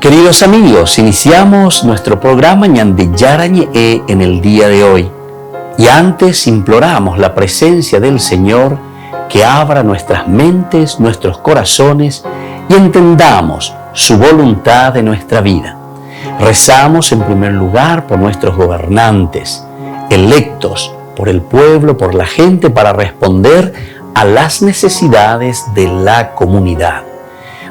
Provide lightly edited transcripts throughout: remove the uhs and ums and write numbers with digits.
Queridos amigos, iniciamos nuestro programa Ñande Yarañe en el día de hoy. Y antes imploramos la presencia del Señor que abra nuestras mentes, nuestros corazones y entendamos su voluntad en nuestra vida. Rezamos en primer lugar por nuestros gobernantes, electos por el pueblo, por la gente, para responder a las necesidades de la comunidad.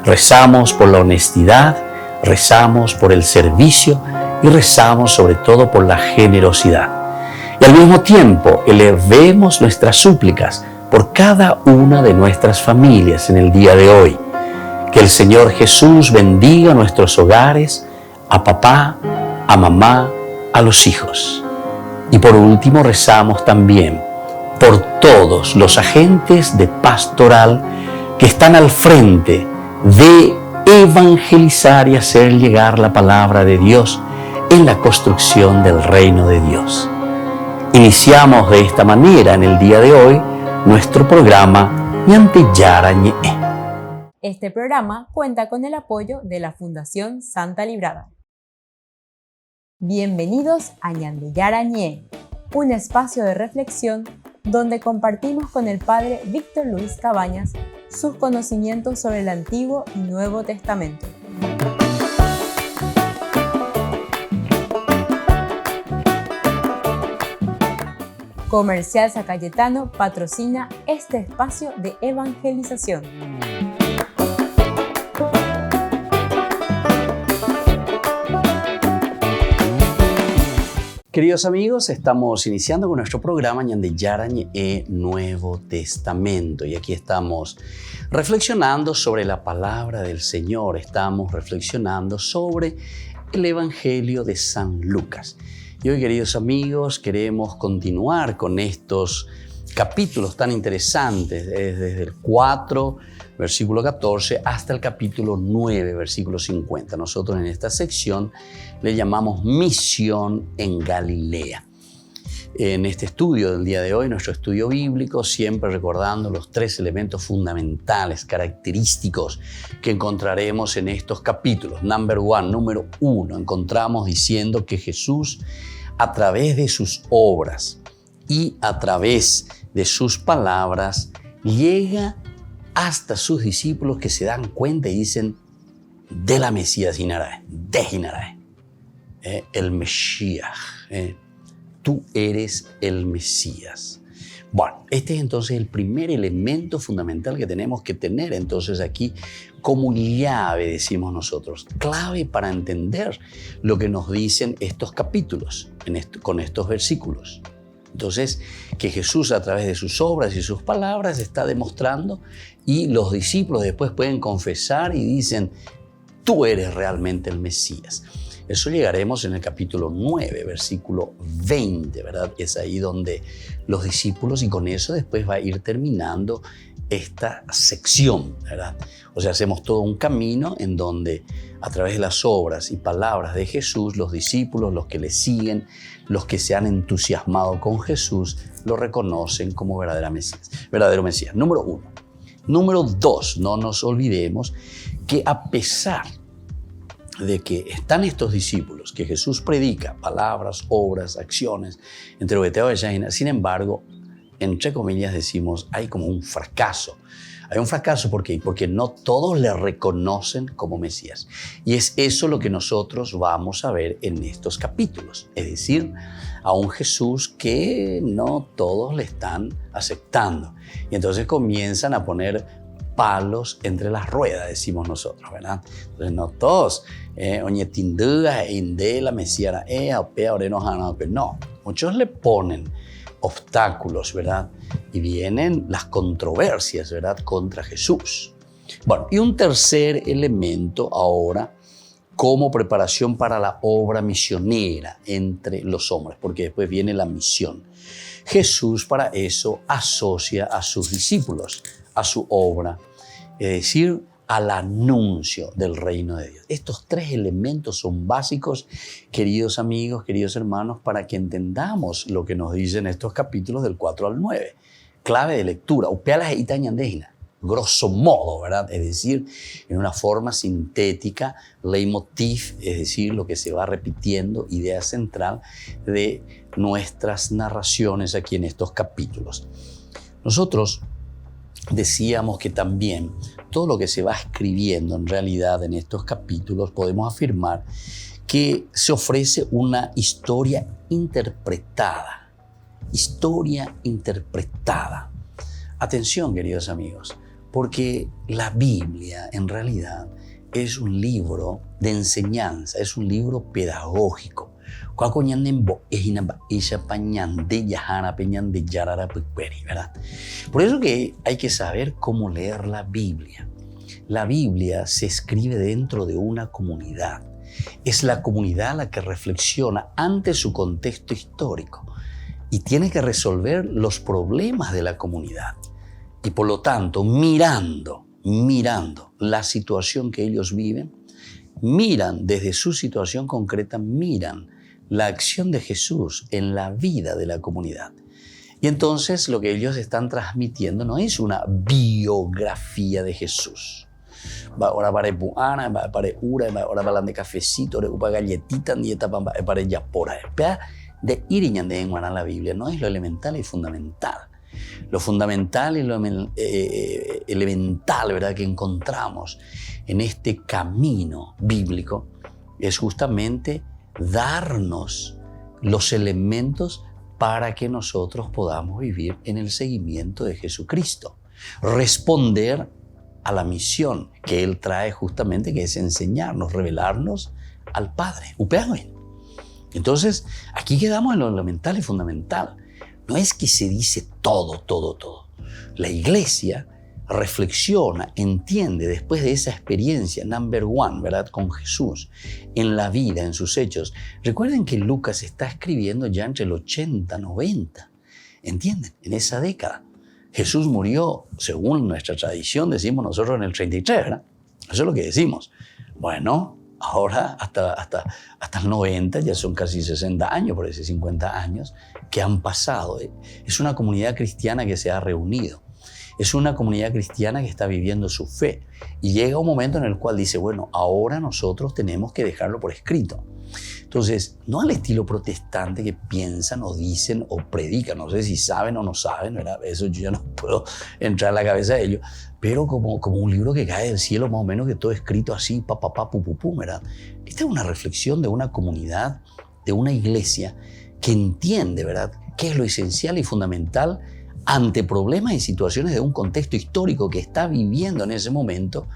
Rezamos por la honestidad, rezamos por el servicio y rezamos sobre todo por la generosidad. Y al mismo tiempo elevemos nuestras súplicas por cada una de nuestras familias en el día de hoy. Que el Señor Jesús bendiga nuestros hogares, a papá, a mamá, a los hijos. Y por último rezamos también por todos los agentes de pastoral que están al frente de evangelizar y hacer llegar la palabra de Dios en la construcción del reino de Dios. Iniciamos de esta manera en el día de hoy nuestro programa Ñande Yarañe. Este programa cuenta con el apoyo de la Fundación Santa Librada. Bienvenidos a Ñande Yarañe, un espacio de reflexión donde compartimos con el Padre Víctor Luis Cabañas sus conocimientos sobre el Antiguo y Nuevo Testamento. Comercial San Cayetano patrocina este espacio de evangelización. Queridos amigos, estamos iniciando con nuestro programa Ñande Yarañe Nuevo Testamento y aquí estamos reflexionando sobre la palabra del Señor, estamos reflexionando sobre el Evangelio de San Lucas. Y hoy, queridos amigos, queremos continuar con estos capítulos tan interesantes, desde el 4, versículo 14, hasta el capítulo 9, versículo 50. Nosotros en esta sección le llamamos Misión en Galilea. En este estudio del día de hoy, nuestro estudio bíblico, siempre recordando los 3 elementos fundamentales, característicos que encontraremos en estos capítulos. Número 1, encontramos diciendo que Jesús, a través de sus obras y a través de sus palabras, llega hasta sus discípulos que se dan cuenta y dicen: de la Mesías Hinarae, de Hinarae, el Mesías, tú eres el Mesías. Bueno, este es entonces el primer elemento fundamental que tenemos que tener entonces aquí como llave, decimos nosotros, clave para entender lo que nos dicen estos capítulos con estos versículos. Entonces, que Jesús a través de sus obras y sus palabras está demostrando y los discípulos después pueden confesar y dicen: tú eres realmente el Mesías. Eso llegaremos en el capítulo 9, versículo 20, ¿verdad? Es ahí donde los discípulos, y con eso después va a ir terminando esta sección, ¿verdad? O sea, hacemos todo un camino en donde a través de las obras y palabras de Jesús, los discípulos, los que le siguen, los que se han entusiasmado con Jesús, lo reconocen como verdadero Mesías. Número 1. Número 2, no nos olvidemos que a pesar de que están estos discípulos, que Jesús predica palabras, obras, acciones, sin embargo, entre comillas decimos, hay como un fracaso. Hay un fracaso porque no todos le reconocen como Mesías. Y es eso lo que nosotros vamos a ver en estos capítulos. Es decir, a un Jesús que no todos le están aceptando. Y entonces comienzan a poner palos entre las ruedas, decimos nosotros, ¿verdad? Entonces no todos, no, muchos le ponen obstáculos, ¿verdad? Y vienen las controversias, ¿verdad?, contra Jesús. Bueno, y un tercer elemento ahora como preparación para la obra misionera entre los hombres, porque después viene la misión. Jesús para eso asocia a sus discípulos a su obra, es decir, al anuncio del reino de Dios. Estos 3 elementos son básicos, queridos amigos, queridos hermanos, para que entendamos lo que nos dicen estos capítulos del 4 al 9. Clave de lectura. Upealas e itañandejina. grosso modo, ¿verdad? Es decir, en una forma sintética, leitmotiv, es decir, lo que se va repitiendo, idea central de nuestras narraciones aquí en estos capítulos. Nosotros decíamos que también todo lo que se va escribiendo en realidad en estos capítulos podemos afirmar que se ofrece una historia interpretada. Historia interpretada. Atención, queridos amigos, porque la Biblia en realidad es un libro de enseñanza, es un libro pedagógico. ¿Verdad? Por eso que hay que saber cómo leer la Biblia. La Biblia se escribe dentro de una comunidad. Es la comunidad la que reflexiona ante su contexto histórico y tiene que resolver los problemas de la comunidad. Y por lo tanto, mirando la situación que ellos viven, miran desde su situación concreta, miran la acción de Jesús en la vida de la comunidad. Y entonces lo que ellos están transmitiendo no es una biografía de Jesús. Ahora para puana, para ura, ahora para de cafecito, para galletita, dieta para yapora. De iriñan de en la Biblia no es lo elemental y fundamental. Lo fundamental y lo elemental, ¿verdad?, que encontramos en este camino bíblico es justamente darnos los elementos para que nosotros podamos vivir en el seguimiento de Jesucristo. Responder a la misión que Él trae justamente, que es enseñarnos, revelarnos al Padre. Entonces, aquí quedamos en lo elemental y fundamental. No es que se dice todo. La iglesia reflexiona, entiende después de esa experiencia number one, ¿verdad?, con Jesús, en la vida, en sus hechos. Recuerden que Lucas está escribiendo ya entre el 80 y 90, ¿entienden? En esa década. Jesús murió, según nuestra tradición, decimos nosotros, en el 33, ¿verdad? Eso es lo que decimos. Bueno, ahora hasta el 90, ya son casi 60 años, por decir 50 años, que han pasado. Es una comunidad cristiana que se ha reunido. Es una comunidad cristiana que está viviendo su fe. Y llega un momento en el cual dice, bueno, ahora nosotros tenemos que dejarlo por escrito. Entonces, no al estilo protestante que piensan o dicen o predican, no sé si saben o no saben, ¿verdad? Eso yo ya no puedo entrar en la cabeza de ellos, pero como un libro que cae del cielo, más o menos, que todo escrito así, ¿verdad? Esta es una reflexión de una comunidad, de una iglesia que entiende, ¿verdad?, qué es lo esencial y fundamental ante problemas y situaciones de un contexto histórico que está viviendo en ese momento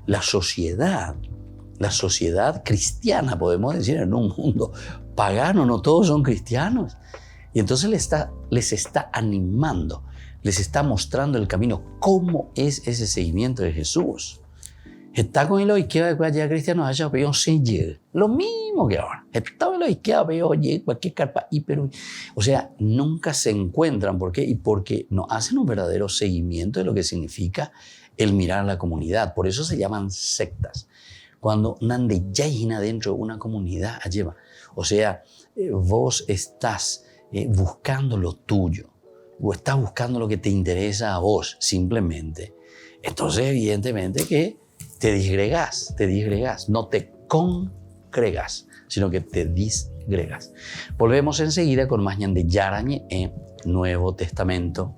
la sociedad cristiana, podemos decir, en un mundo pagano, no todos son cristianos. Y entonces les está animando, les está mostrando el camino, cómo es ese seguimiento de Jesús. Está con la izquierda de allá cristianos allá pero sin llegar. Lo mismo que ahora. Está con la izquierda pero oye cualquier carpa pero, o sea, nunca se encuentran. ¿Por qué? Y porque no hacen un verdadero seguimiento de lo que significa el mirar a la comunidad. Por eso se llaman sectas. Cuando nande yaina dentro de una comunidad lleva. O sea, vos estás buscando lo tuyo o estás buscando lo que te interesa a vos simplemente. Entonces, evidentemente que te disgregas, no te congregas, sino que te disgregas. Volvemos enseguida con más ñan de Yarañe en Nuevo Testamento.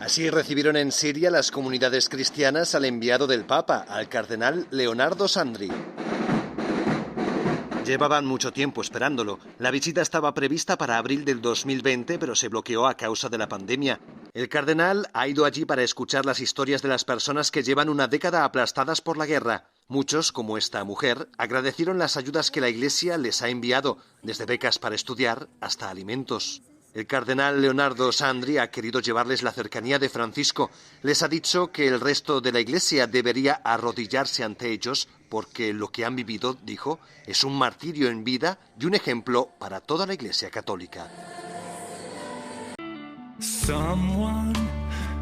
Así recibieron en Siria las comunidades cristianas al enviado del Papa, al cardenal Leonardo Sandri. Llevaban mucho tiempo esperándolo. La visita estaba prevista para abril del 2020, pero se bloqueó a causa de la pandemia. El cardenal ha ido allí para escuchar las historias de las personas que llevan una década aplastadas por la guerra. Muchos, como esta mujer, agradecieron las ayudas que la Iglesia les ha enviado, desde becas para estudiar hasta alimentos. El cardenal Leonardo Sandri ha querido llevarles la cercanía de Francisco. Les ha dicho que el resto de la Iglesia debería arrodillarse ante ellos porque lo que han vivido, dijo, es un martirio en vida y un ejemplo para toda la Iglesia católica. Someone,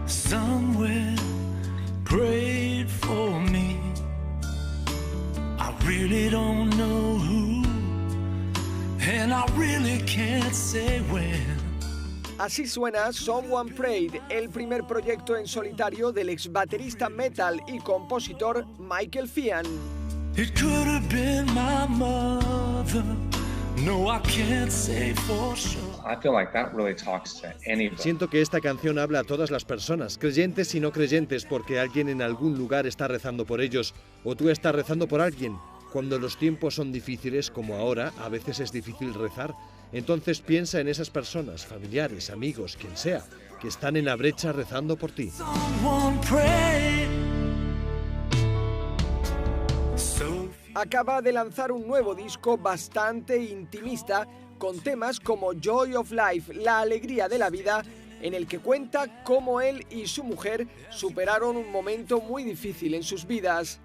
somewhere prayed for me. I really don't know who, and I really can't say when. Así suena Someone Prayed, el primer proyecto en solitario del ex baterista metal y compositor Michael Fian. It could have been my mother. No, I can't say for sure. I feel like that really talks to anybody. Siento que esta canción habla a todas las personas, creyentes y no creyentes, porque alguien en algún lugar está rezando por ellos, o tú estás rezando por alguien. Cuando los tiempos son difíciles, como ahora, a veces es difícil rezar. Entonces piensa en esas personas, familiares, amigos, quien sea, que están en la brecha rezando por ti. Someone prayed. Acaba de lanzar un nuevo disco bastante intimista, con temas como Joy of Life, la alegría de la vida, en el que cuenta cómo él y su mujer superaron un momento muy difícil en sus vidas.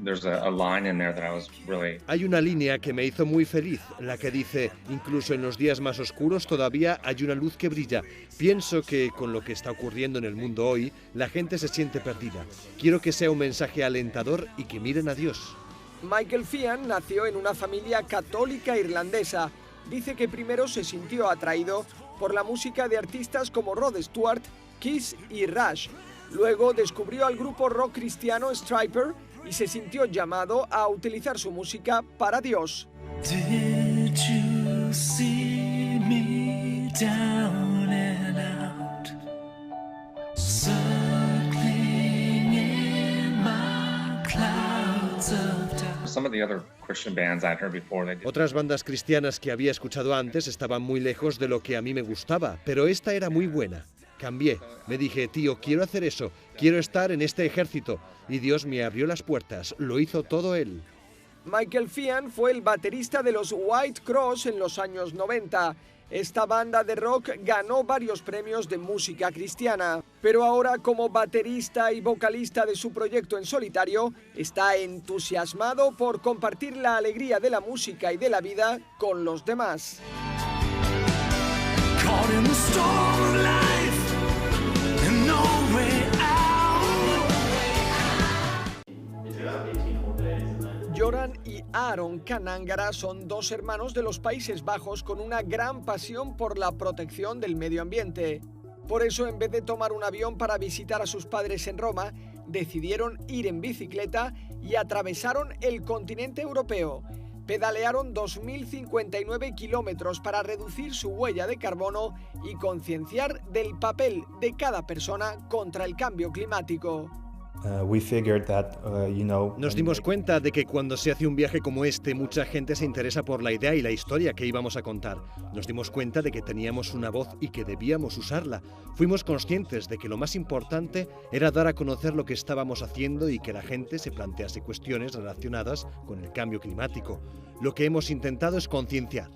There's a line in there that I was really... Hay una línea que me hizo muy feliz, la que dice, incluso en los días más oscuros todavía hay una luz que brilla. Pienso que con lo que está ocurriendo en el mundo hoy, la gente se siente perdida. Quiero que sea un mensaje alentador y que miren a Dios. Michael Fian nació en una familia católica irlandesa. Dice que primero se sintió atraído por la música de artistas como Rod Stewart, Kiss y Rush. Luego descubrió al grupo rock cristiano Stryper y se sintió llamado a utilizar su música para Dios. Did you see me down and out, circling in my clouds of doubt? Some of the other Christian bands I'd heard before, they did... Otras bandas cristianas que había escuchado antes estaban muy lejos de lo que a mí me gustaba, pero esta era muy buena. Cambié, me dije, tío, quiero hacer eso, quiero estar en este ejército. Y Dios me abrió las puertas, lo hizo todo él. Michael Fian fue el baterista de los White Cross en los años 90. Esta banda de rock ganó varios premios de música cristiana, pero ahora como baterista y vocalista de su proyecto en solitario, está entusiasmado por compartir la alegría de la música y de la vida con los demás. Caught in the storm of life and no way out. Joran y Aaron Kanangara son dos hermanos de los Países Bajos con una gran pasión por la protección del medio ambiente. Por eso, en vez de tomar un avión para visitar a sus padres en Roma, decidieron ir en bicicleta y atravesaron el continente europeo. Pedalearon 2.059 kilómetros para reducir su huella de carbono y concienciar del papel de cada persona contra el cambio climático. Nos dimos cuenta de que cuando se hace un viaje como este, mucha gente se interesa por la idea y la historia que íbamos a contar. Nos dimos cuenta de que teníamos una voz y que debíamos usarla. Fuimos conscientes de que lo más importante era dar a conocer lo que estábamos haciendo y que la gente se plantease cuestiones relacionadas con el cambio climático. Lo que hemos intentado es concienciar.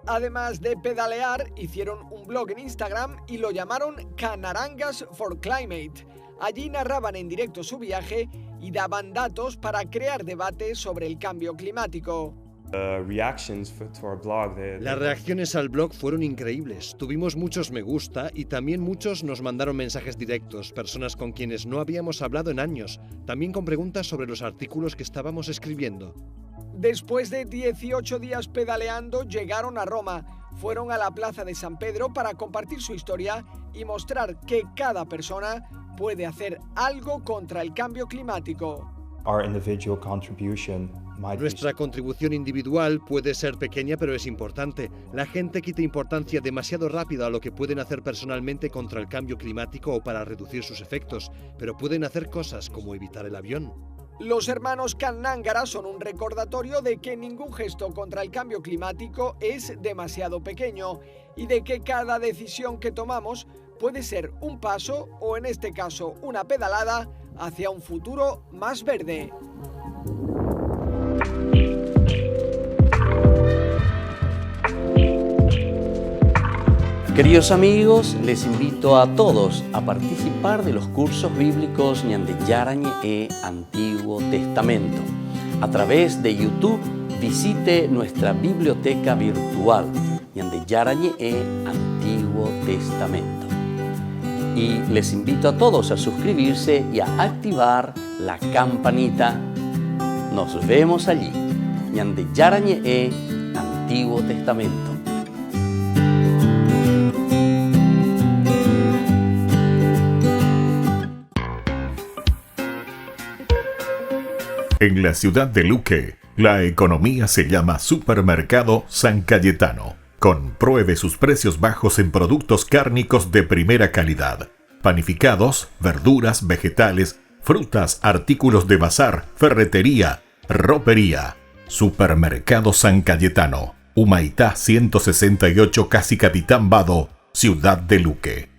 Además de pedalear, hicieron un blog en Instagram y lo llamaron Canarangas for Climate. Allí narraban en directo su viaje y daban datos para crear debate sobre el cambio climático. Las reacciones al blog fueron increíbles. Tuvimos muchos me gusta y también muchos nos mandaron mensajes directos, personas con quienes no habíamos hablado en años, también con preguntas sobre los artículos que estábamos escribiendo. Después de 18 días pedaleando, llegaron a Roma. Fueron a la plaza de San Pedro para compartir su historia y mostrar que cada persona puede hacer algo contra el cambio climático. Nuestra contribución individual puede ser pequeña, pero es importante. La gente quita importancia demasiado rápido a lo que pueden hacer personalmente contra el cambio climático o para reducir sus efectos, pero pueden hacer cosas como evitar el avión. Los hermanos Kanangara son un recordatorio de que ningún gesto contra el cambio climático es demasiado pequeño y de que cada decisión que tomamos puede ser un paso, o en este caso una pedalada, hacia un futuro más verde. Queridos amigos, les invito a todos a participar de los cursos bíblicos Ñande Yarañe e Antiguo Testamento. A través de YouTube, visite nuestra biblioteca virtual Ñande Yarañe e Antiguo Testamento. Y les invito a todos a suscribirse y a activar la campanita. Nos vemos allí. Ñande Yarañe e Antiguo Testamento. En la ciudad de Luque, la economía se llama Supermercado San Cayetano. Compruebe sus precios bajos en productos cárnicos de primera calidad. Panificados, verduras, vegetales, frutas, artículos de bazar, ferretería, ropería. Supermercado San Cayetano, Humaitá 168, Casi Capitán Vado, ciudad de Luque.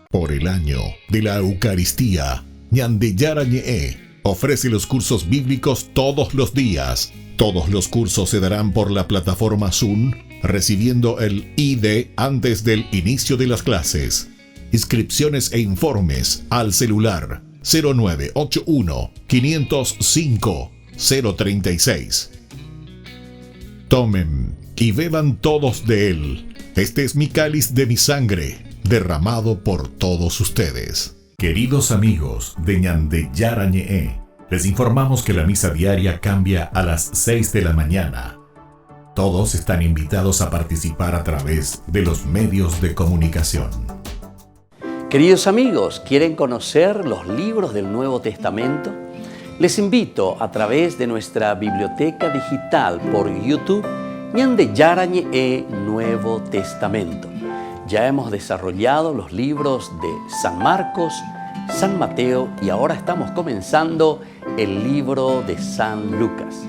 Por el año de la Eucaristía, Ñandeyara Ñe'e ofrece los cursos bíblicos todos los días. Todos los cursos se darán por la plataforma Zoom, recibiendo el ID antes del inicio de las clases. Inscripciones e informes al celular 0981 505 036. Tomen y beban todos de él. Este es mi cáliz de mi sangre, derramado por todos ustedes. Queridos amigos de Ñandeyara Ñe'e, les informamos que la misa diaria cambia a las 6 de la mañana. Todos están invitados a participar a través de los medios de comunicación. Queridos amigos, ¿quieren conocer los libros del Nuevo Testamento? Les invito a través de nuestra biblioteca digital por YouTube, Ñandeyara Ñe'e Nuevo Testamento. Ya hemos desarrollado los libros de San Marcos, San Mateo y ahora estamos comenzando el libro de San Lucas.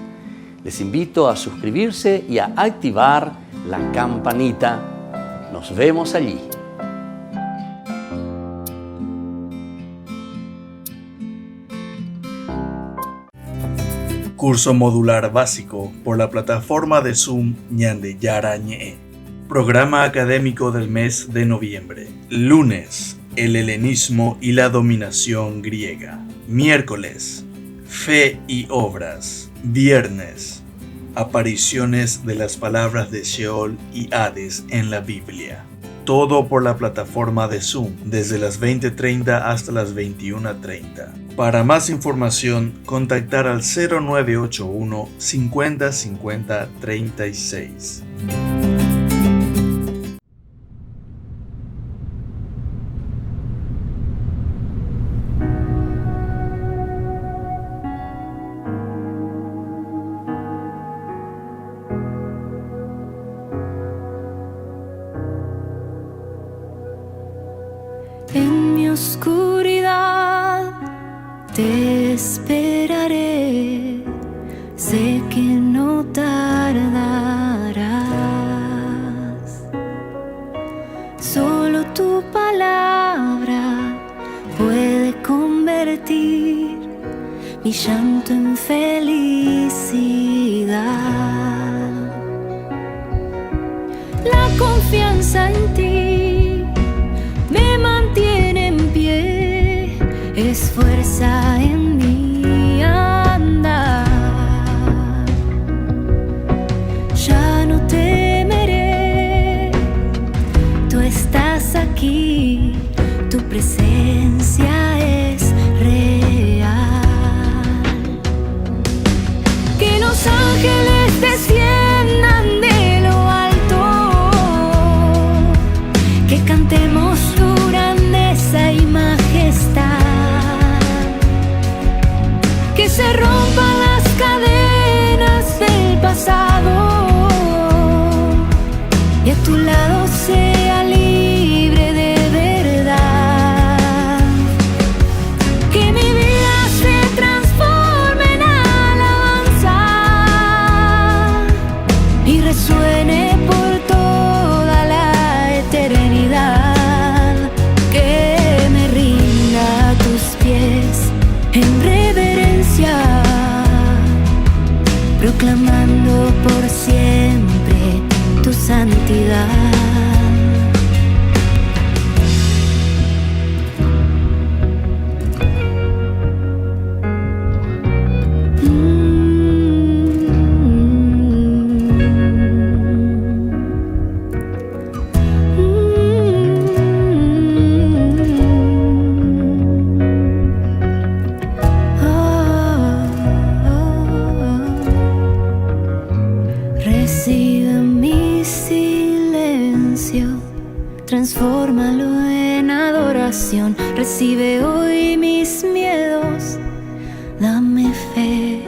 Les invito a suscribirse y a activar la campanita. Nos vemos allí. Curso modular básico por la plataforma de Zoom Ñandeyara Ñe'e. Programa académico del mes de noviembre. Lunes, el helenismo y la dominación griega. Miércoles, fe y obras. Viernes, apariciones de las palabras de Sheol y Hades en la Biblia. Todo por la plataforma de Zoom, desde las 20:30 hasta las 21:30. Para más información, contactar al 0981 50 50 36. En mi oscuridad te esperaré, sé que no tardarás. Solo tu palabra puede convertir mi llanto en felicidad. La confianza en ti me mantiene en pie, es fuerza en mi andar. Ya no temeré, tú estás aquí, tu presencia es real. Que los ángeles desciendan de lo alto, que cantemos tu grandeza y majestad, que se rompan las cadenas del pasado y a tu lado sea libre de verdad. Que mi vida se transforme en alabanza y resuene por toda la eternidad. Que me rinda a tus pies en reverencia, proclamando por siempre tu santidad. Recibe mi silencio, transfórmalo en adoración. adoración. Recibe hoy mis miedos, dame fe.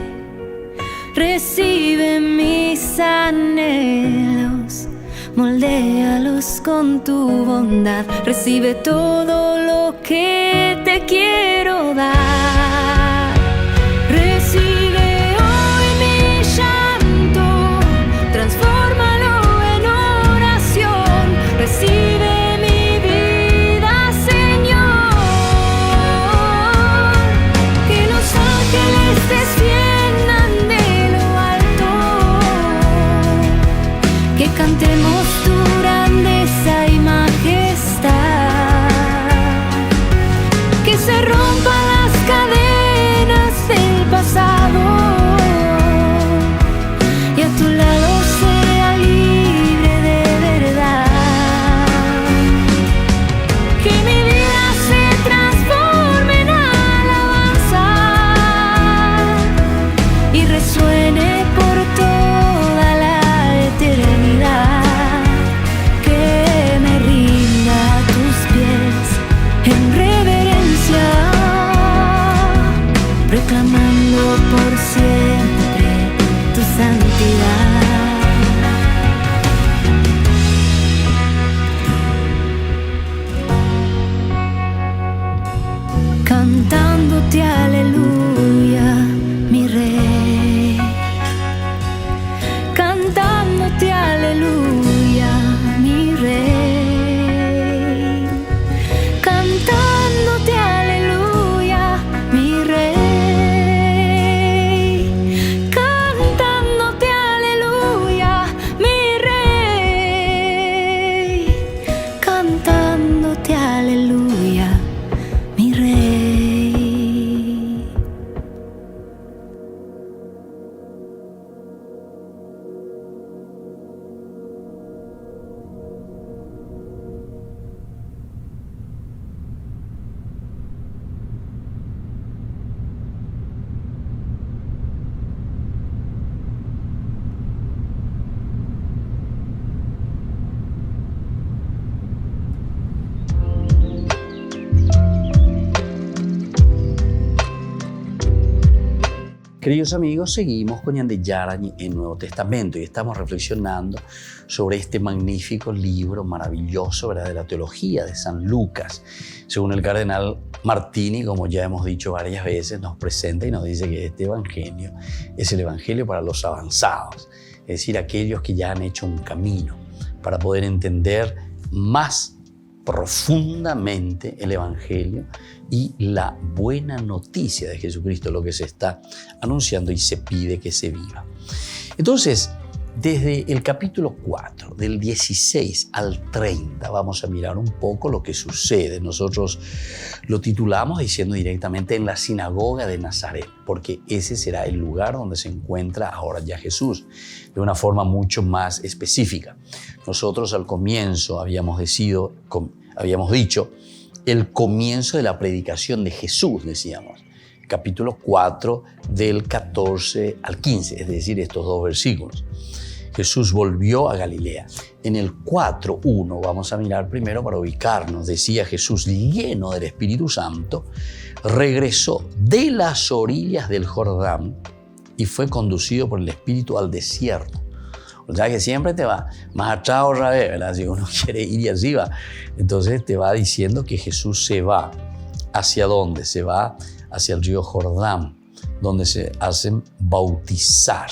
Recibe mis anhelos, moldéalos con tu bondad. Recibe todo lo que te quiero dar. Recibe hoy mi llanto, transfórmalo en oración. Recibe mi vida, Señor. Que los ángeles desciendan de lo alto, que cantemos tu grandeza y majestad, que se rompan las cadenas del pasado y a tu lado sea libre de verdad. Que mi vida se transforme en alabanza y resuene por toda la eternidad. Que me rinda a tus pies en reverencia, reclamando por siempre tu santidad. Cantándote aleluya, mi rey. Cantándote aleluya, mi rey. Cantándote aleluya, mi rey. Cantándote aleluya, mi rey. Cantándote aleluya, mi rey. Queridos amigos, seguimos con Ñande Yarañe en Nuevo Testamento y estamos reflexionando sobre este magnífico libro maravilloso, ¿verdad?, de la teología de San Lucas. Según el cardenal Martini, como ya hemos dicho varias veces, nos presenta y nos dice que este evangelio es el evangelio para los avanzados, es decir, aquellos que ya han hecho un camino para poder entender más profundamente el evangelio y la buena noticia de Jesucristo, lo que se está anunciando y se pide que se viva. Entonces, desde el capítulo 4, del 16 al 30, vamos a mirar un poco lo que sucede. Nosotros lo titulamos diciendo directamente en la sinagoga de Nazaret, porque ese será el lugar donde se encuentra ahora ya Jesús, de una forma mucho más específica. Nosotros al comienzo habíamos dicho el comienzo de la predicación de Jesús, decíamos. Capítulo 4 del 14 al 15, es decir, estos dos versículos. Jesús volvió a Galilea. En el 4:1 vamos a mirar primero para ubicarnos. Decía Jesús, lleno del Espíritu Santo, regresó de las orillas del Jordán y fue conducido por el Espíritu al desierto. O sea que siempre te va más atrás otra vez, ¿verdad? Si uno quiere ir y así va. Entonces te va diciendo que Jesús se va. ¿Hacia dónde? Se va hacia el río Jordán, donde se hacen bautizar.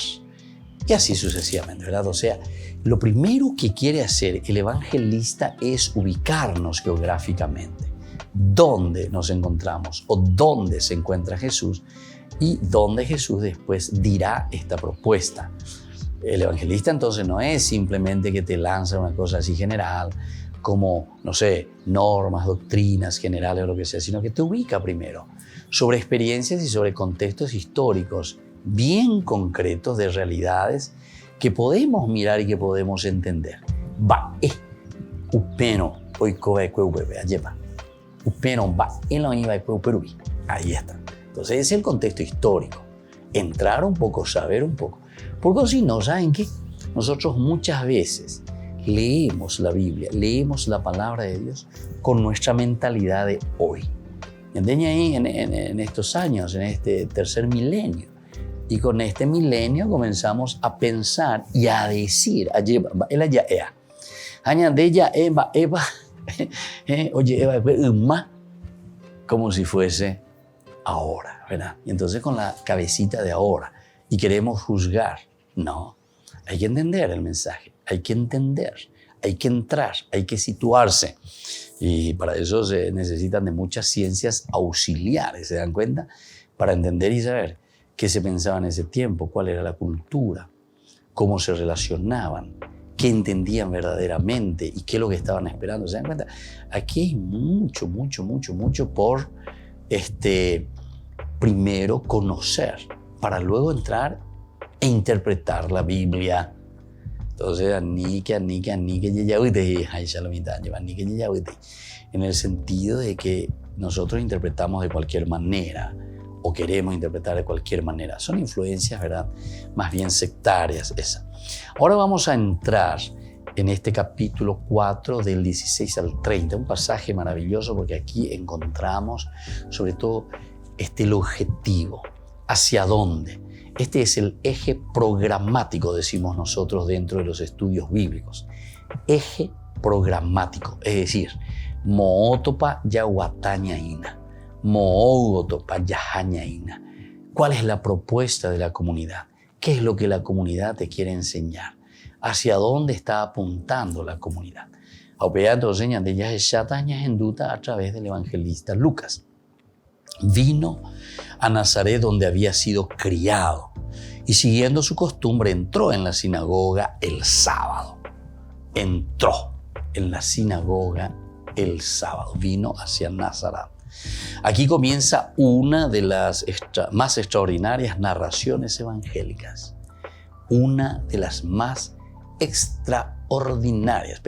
Y así sucesivamente, ¿verdad? O sea, lo primero que quiere hacer el evangelista es ubicarnos geográficamente. ¿Dónde nos encontramos? O dónde se encuentra Jesús. Y dónde Jesús después dirá esta propuesta. El evangelista entonces no es simplemente que te lanza una cosa así general, como, no sé, normas, doctrinas generales o lo que sea, sino que te ubica primero sobre experiencias y sobre contextos históricos bien concretos de realidades que podemos mirar y que podemos entender. Va, upeno, upeno, va, ahí está. Entonces es el contexto histórico. Entrar un poco, saber un poco. Porque si no, ¿saben qué? Nosotros muchas veces leemos la Biblia, leemos la palabra de Dios con nuestra mentalidad de hoy. ¿Entendés ahí en estos años, en este tercer milenio? Y con este milenio comenzamos a pensar y a decir, como si fuese ahora, ¿verdad? Y entonces con la cabecita de ahora, y queremos juzgar. No, hay que entender el mensaje, hay que entender, hay que entrar, hay que situarse. Y para eso se necesitan de muchas ciencias auxiliares, ¿se dan cuenta? Para entender y saber qué se pensaba en ese tiempo, cuál era la cultura, cómo se relacionaban, qué entendían verdaderamente y qué es lo que estaban esperando. ¿Se dan cuenta? Aquí hay mucho por primero conocer, para luego entrar e interpretar la Biblia. Entonces, en el sentido de que nosotros interpretamos de cualquier manera o queremos interpretar de cualquier manera. Son influencias, ¿verdad? Más bien sectarias esas. Ahora vamos a entrar en este capítulo 4 del 16 al 30, un pasaje maravilloso porque aquí encontramos sobre todo el objetivo, hacia dónde. Este es el eje programático, decimos nosotros dentro de los estudios bíblicos. Eje programático, es decir, mootopa yahuatañaína, moogotopa yahañaína. ¿Cuál es la propuesta de la comunidad? ¿Qué es lo que la comunidad te quiere enseñar? ¿Hacia dónde está apuntando la comunidad? Entonces, a través del evangelista Lucas. Vino a Nazaret donde había sido criado y siguiendo su costumbre entró en la sinagoga el sábado. Entró en la sinagoga el sábado. Vino hacia Nazaret. Aquí comienza una de las más extraordinarias narraciones evangélicas. Una de las más extraordinarias.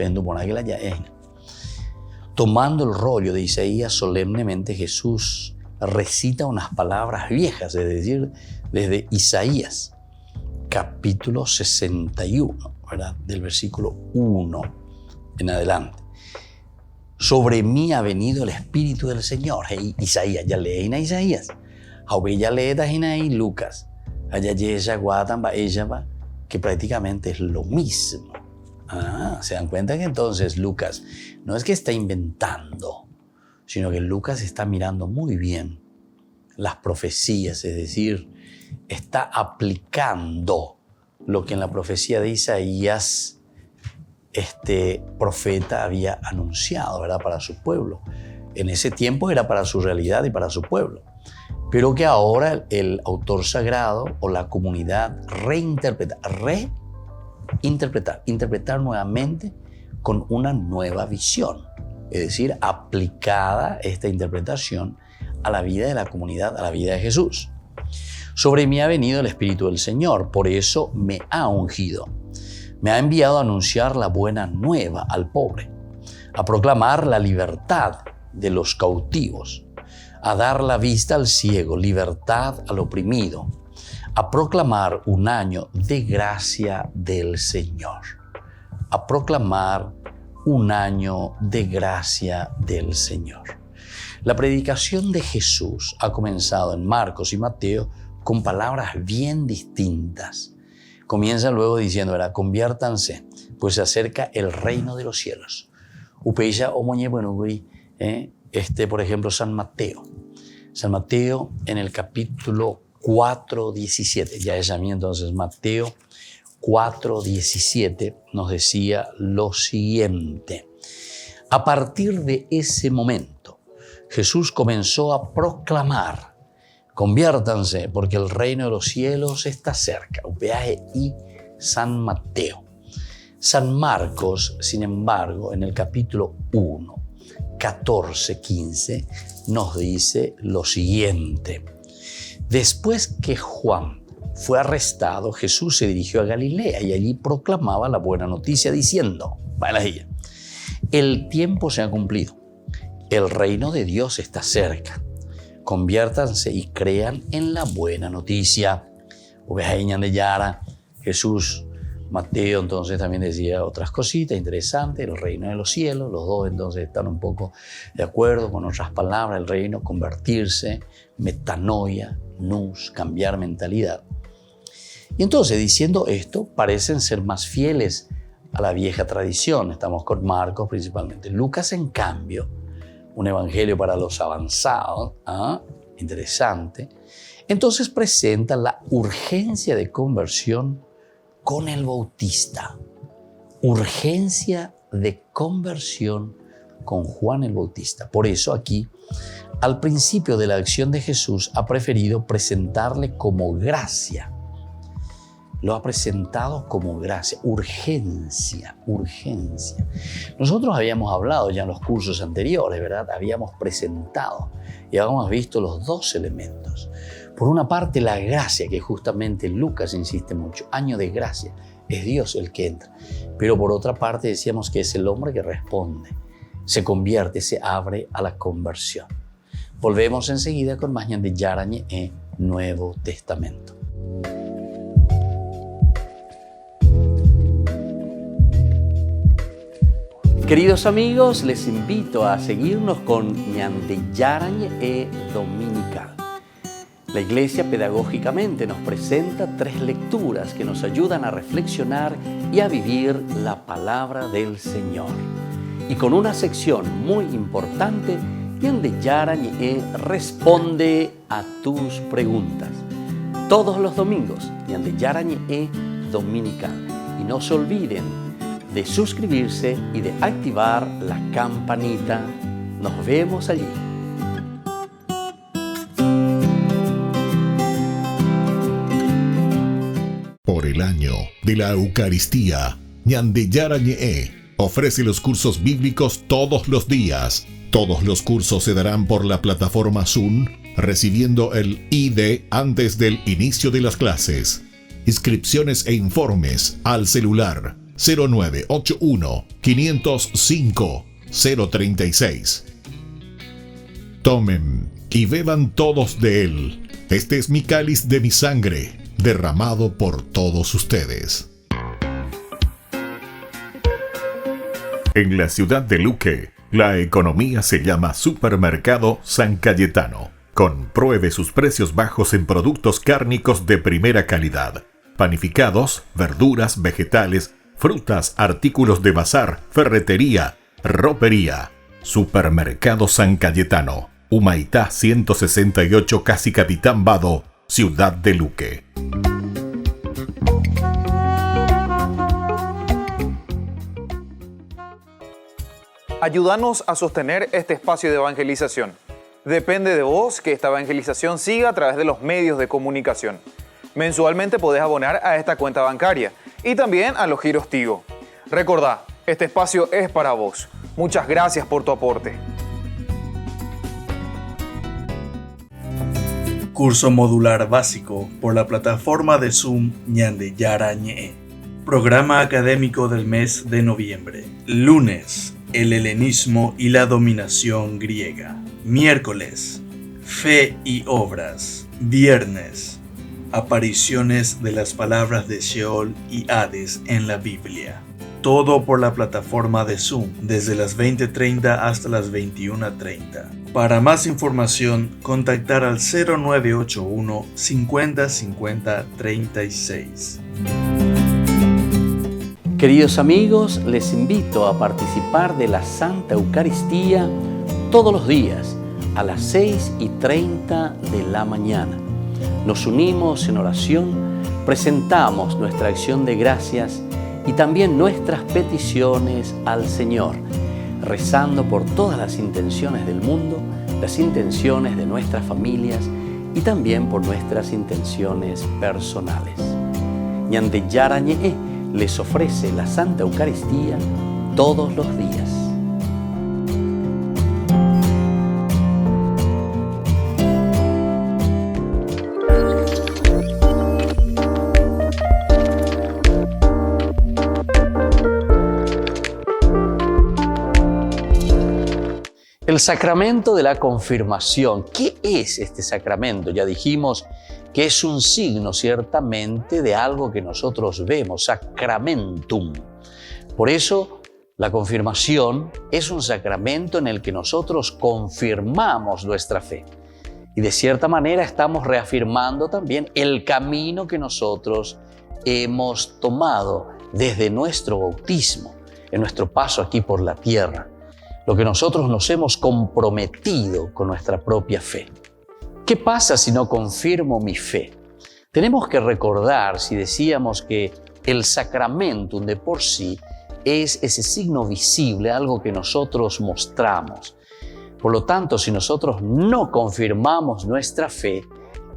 Tomando el rollo de Isaías solemnemente, Jesús recita unas palabras viejas, es decir, desde Isaías, capítulo 61, ¿verdad? Del versículo 1 en adelante. Sobre mí ha venido el Espíritu del Señor. Hey, Isaías, ya leen a Isaías. Ya leen a Lucas. Que prácticamente es lo mismo. Se dan cuenta que entonces Lucas no es que está inventando, sino que Lucas está mirando muy bien las profecías, es decir, está aplicando lo que en la profecía de Isaías este profeta había anunciado, ¿verdad? Para su pueblo. En ese tiempo era para su realidad y para su pueblo, pero que ahora el autor sagrado o la comunidad interpretar nuevamente con una nueva visión. Es decir, aplicada esta interpretación a la vida de la comunidad, a la vida de Jesús. Sobre mí ha venido el Espíritu del Señor, por eso me ha ungido. Me ha enviado a anunciar la buena nueva al pobre, a proclamar la libertad de los cautivos, a dar la vista al ciego, libertad al oprimido, a proclamar un año de gracia del Señor, a proclamar un año de gracia del Señor. La predicación de Jesús ha comenzado en Marcos y Mateo con palabras bien distintas. Comienza luego diciendo, ¿verdad? Conviértanse, pues se acerca el reino de los cielos. Por ejemplo, San Mateo. San Mateo en el capítulo 4:17. Ya es a mí entonces Mateo 4:17 nos decía lo siguiente. A partir de ese momento, Jesús comenzó a proclamar, conviértanse porque el reino de los cielos está cerca. Y San Mateo. San Marcos, sin embargo, en el capítulo 1, 14-15, nos dice lo siguiente. Después que Juan fue arrestado, Jesús se dirigió a Galilea y allí proclamaba la buena noticia diciendo, el tiempo se ha cumplido, el reino de Dios está cerca, conviértanse y crean en la buena noticia. Jesús Mateo entonces también decía otras cositas interesantes, el reino de los cielos. Los dos entonces están un poco de acuerdo con otras palabras, el reino, convertirse, metanoia, nous, cambiar mentalidad. Y entonces, diciendo esto, parecen ser más fieles a la vieja tradición. Estamos con Marcos principalmente. Lucas, en cambio, un evangelio para los avanzados, interesante, entonces presenta la urgencia de conversión con el Bautista. Urgencia de conversión con Juan el Bautista. Por eso aquí, al principio de la acción de Jesús, ha preferido presentarle como gracia. Lo ha presentado como gracia, urgencia. Nosotros habíamos hablado ya en los cursos anteriores, ¿verdad? Habíamos presentado y habíamos visto los dos elementos. Por una parte, la gracia, que justamente Lucas insiste mucho, año de gracia, es Dios el que entra. Pero por otra parte decíamos que es el hombre que responde, se convierte, se abre a la conversión. Volvemos enseguida con más de Yarañe e Nuevo Testamento. Queridos amigos, les invito a seguirnos con Ñande Yarañe e Dominical. La Iglesia pedagógicamente nos presenta 3 lecturas que nos ayudan a reflexionar y a vivir la palabra del Señor. Y con una sección muy importante, Ñande Yarañe responde a tus preguntas. Todos los domingos, Ñande Yarañe e Dominical. Y no se olviden de suscribirse y de activar la campanita. Nos vemos allí. Por el año de la Eucaristía, Ñande Yarañe ofrece los cursos bíblicos todos los días. Todos los cursos se darán por la plataforma Zoom, recibiendo el ID antes del inicio de las clases. Inscripciones e informes al celular 0981 505 036. Tomen y beban todos de él. Este es mi cáliz de mi sangre, derramado por todos ustedes. En la ciudad de Luque, la economía se llama Supermercado San Cayetano. Compruebe sus precios bajos en productos cárnicos de primera calidad. Panificados, verduras, vegetales, frutas, artículos de bazar, ferretería, ropería. Supermercado San Cayetano, Humaitá 168, Casi Capitán Vado, Ciudad de Luque. Ayúdanos a sostener este espacio de evangelización. Depende de vos que esta evangelización siga a través de los medios de comunicación. Mensualmente podés abonar a esta cuenta bancaria y también a los giros Tigo. Recordá, este espacio es para vos. Muchas gracias por tu aporte. Curso modular básico por la plataforma de Zoom Ñande Yarañe. Programa académico del mes de noviembre. Lunes, el helenismo y la dominación griega. Miércoles, fe y obras. Viernes, apariciones de las palabras de Sheol y Hades en la Biblia. Todo por la plataforma de Zoom, desde las 20:30 hasta las 21:30. Para más información, contactar al 0981 50 50 36. Queridos amigos, les invito a participar de la Santa Eucaristía todos los días a las 6:30 de la mañana. Nos unimos en oración, presentamos nuestra acción de gracias y también nuestras peticiones al Señor, rezando por todas las intenciones del mundo, las intenciones de nuestras familias y también por nuestras intenciones personales. Ñande Yarañe les ofrece la Santa Eucaristía todos los días. El sacramento de la confirmación. ¿Qué es este sacramento? Ya dijimos que es un signo ciertamente de algo que nosotros vemos, sacramentum. Por eso, la confirmación es un sacramento en el que nosotros confirmamos nuestra fe. Y de cierta manera estamos reafirmando también el camino que nosotros hemos tomado desde nuestro bautismo, en nuestro paso aquí por la tierra, lo que nosotros nos hemos comprometido con nuestra propia fe. ¿Qué pasa si no confirmo mi fe? Tenemos que recordar, si decíamos que el sacramentum de por sí es ese signo visible, algo que nosotros mostramos. Por lo tanto, si nosotros no confirmamos nuestra fe,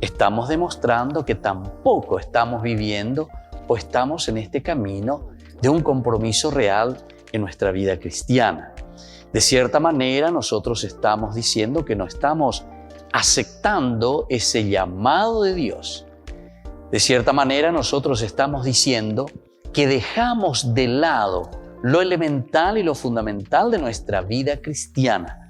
estamos demostrando que tampoco estamos viviendo o estamos en este camino de un compromiso real en nuestra vida cristiana. De cierta manera, nosotros estamos diciendo que no estamos aceptando ese llamado de Dios. De cierta manera, nosotros estamos diciendo que dejamos de lado lo elemental y lo fundamental de nuestra vida cristiana.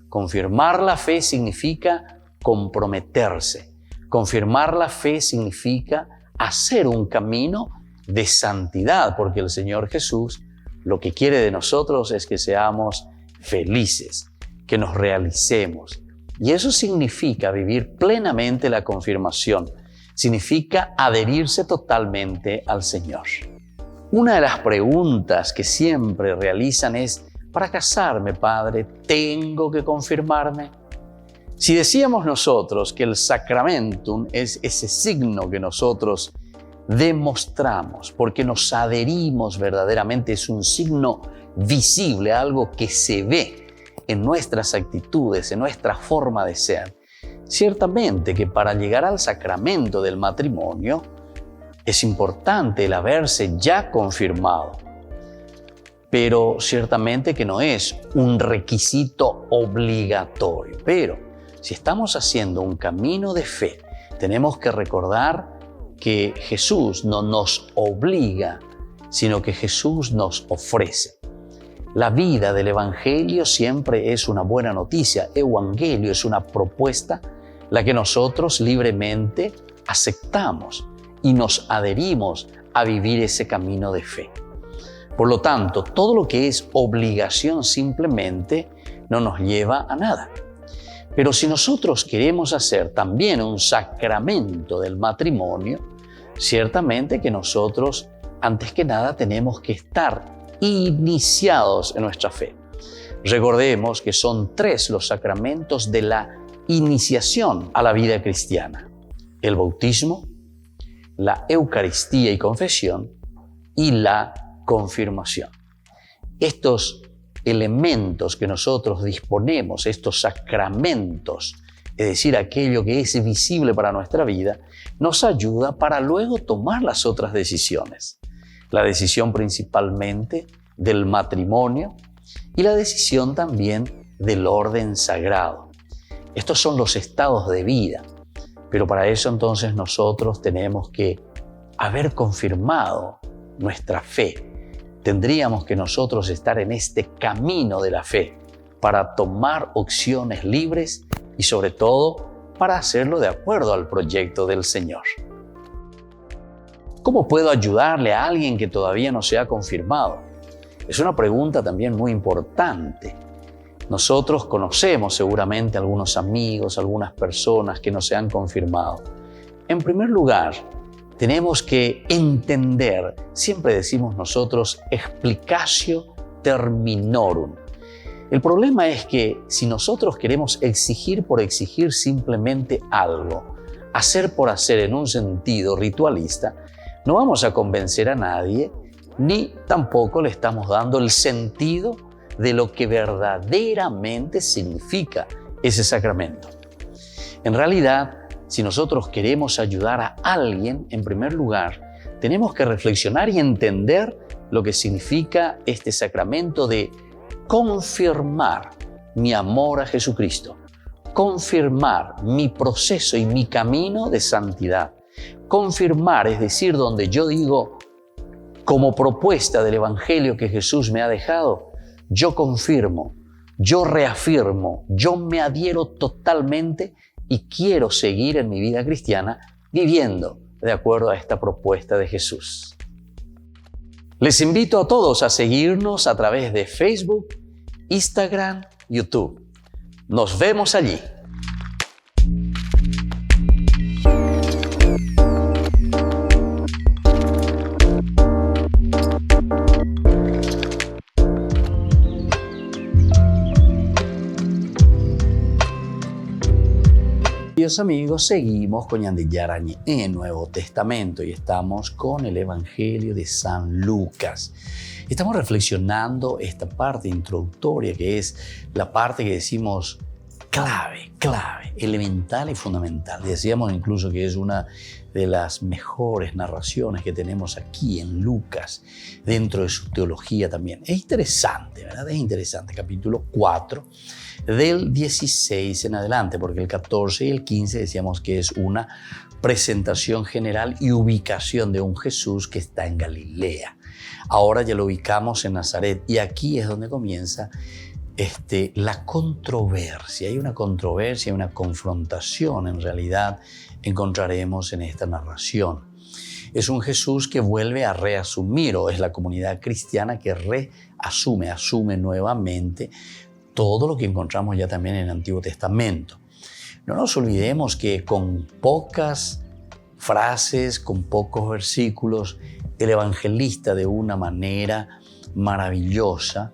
Confirmar la fe significa comprometerse. Confirmar la fe significa hacer un camino de santidad, porque el Señor Jesús lo que quiere de nosotros es que seamos felices, que nos realicemos. Y eso significa vivir plenamente la confirmación, significa adherirse totalmente al Señor. Una de las preguntas que siempre realizan es: para casarme, Padre, ¿tengo que confirmarme? Si decíamos nosotros que el sacramentum es ese signo que nosotros demostramos porque nos adherimos verdaderamente, es un signo visible, algo que se ve en nuestras actitudes, en nuestra forma de ser. Ciertamente que para llegar al sacramento del matrimonio es importante el haberse ya confirmado, pero ciertamente que no es un requisito obligatorio. Pero si estamos haciendo un camino de fe, tenemos que recordar que Jesús no nos obliga, sino que Jesús nos ofrece. La vida del Evangelio siempre es una buena noticia. Evangelio es una propuesta, la que nosotros libremente aceptamos y nos adherimos a vivir ese camino de fe. Por lo tanto, todo lo que es obligación simplemente no nos lleva a nada. Pero si nosotros queremos hacer también un sacramento del matrimonio, ciertamente que nosotros, antes que nada, tenemos que estar iniciados en nuestra fe. Recordemos que son 3 los sacramentos de la iniciación a la vida cristiana: el bautismo, la Eucaristía y confesión y la confirmación. Estos elementos que nosotros disponemos, estos sacramentos, es decir, aquello que es visible para nuestra vida, nos ayuda para luego tomar las otras decisiones. La decisión principalmente del matrimonio y la decisión también del orden sagrado. Estos son los estados de vida, pero para eso entonces nosotros tenemos que haber confirmado nuestra fe. Tendríamos que nosotros estar en este camino de la fe para tomar opciones libres y sobre todo para hacerlo de acuerdo al proyecto del Señor. ¿Cómo puedo ayudarle a alguien que todavía no se ha confirmado? Es una pregunta también muy importante. Nosotros conocemos seguramente algunos amigos, algunas personas que no se han confirmado. En primer lugar, tenemos que entender, siempre decimos nosotros, explicatio terminorum. El problema es que si nosotros queremos exigir por exigir simplemente algo, hacer por hacer en un sentido ritualista, no vamos a convencer a nadie, ni tampoco le estamos dando el sentido de lo que verdaderamente significa ese sacramento. En realidad, si nosotros queremos ayudar a alguien, en primer lugar, tenemos que reflexionar y entender lo que significa este sacramento de confirmar mi amor a Jesucristo, confirmar mi proceso y mi camino de santidad. Confirmar, es decir, donde yo digo, como propuesta del Evangelio que Jesús me ha dejado, yo confirmo, yo reafirmo, yo me adhiero totalmente y quiero seguir en mi vida cristiana viviendo de acuerdo a esta propuesta de Jesús. Les invito a todos a seguirnos a través de Facebook, Instagram, YouTube. Nos vemos allí. Queridos amigos, seguimos con Ñande Yarañe en Nuevo Testamento y estamos con el Evangelio de San Lucas. Estamos reflexionando esta parte introductoria que es la parte que decimos clave, elemental y fundamental. Decíamos incluso que es una de las mejores narraciones que tenemos aquí en Lucas, dentro de su teología también. Es interesante, ¿verdad? Es interesante. Capítulo 4, del 16 en adelante, porque el 14 y el 15 decíamos que es una presentación general y ubicación de un Jesús que está en Galilea. Ahora ya lo ubicamos en Nazaret y aquí es donde comienza la controversia. Hay una controversia, una confrontación en realidad encontraremos en esta narración. Es un Jesús que vuelve a reasumir, o es la comunidad cristiana que asume nuevamente todo lo que encontramos ya también en el Antiguo Testamento. No nos olvidemos que con pocas frases, con pocos versículos, el evangelista de una manera maravillosa,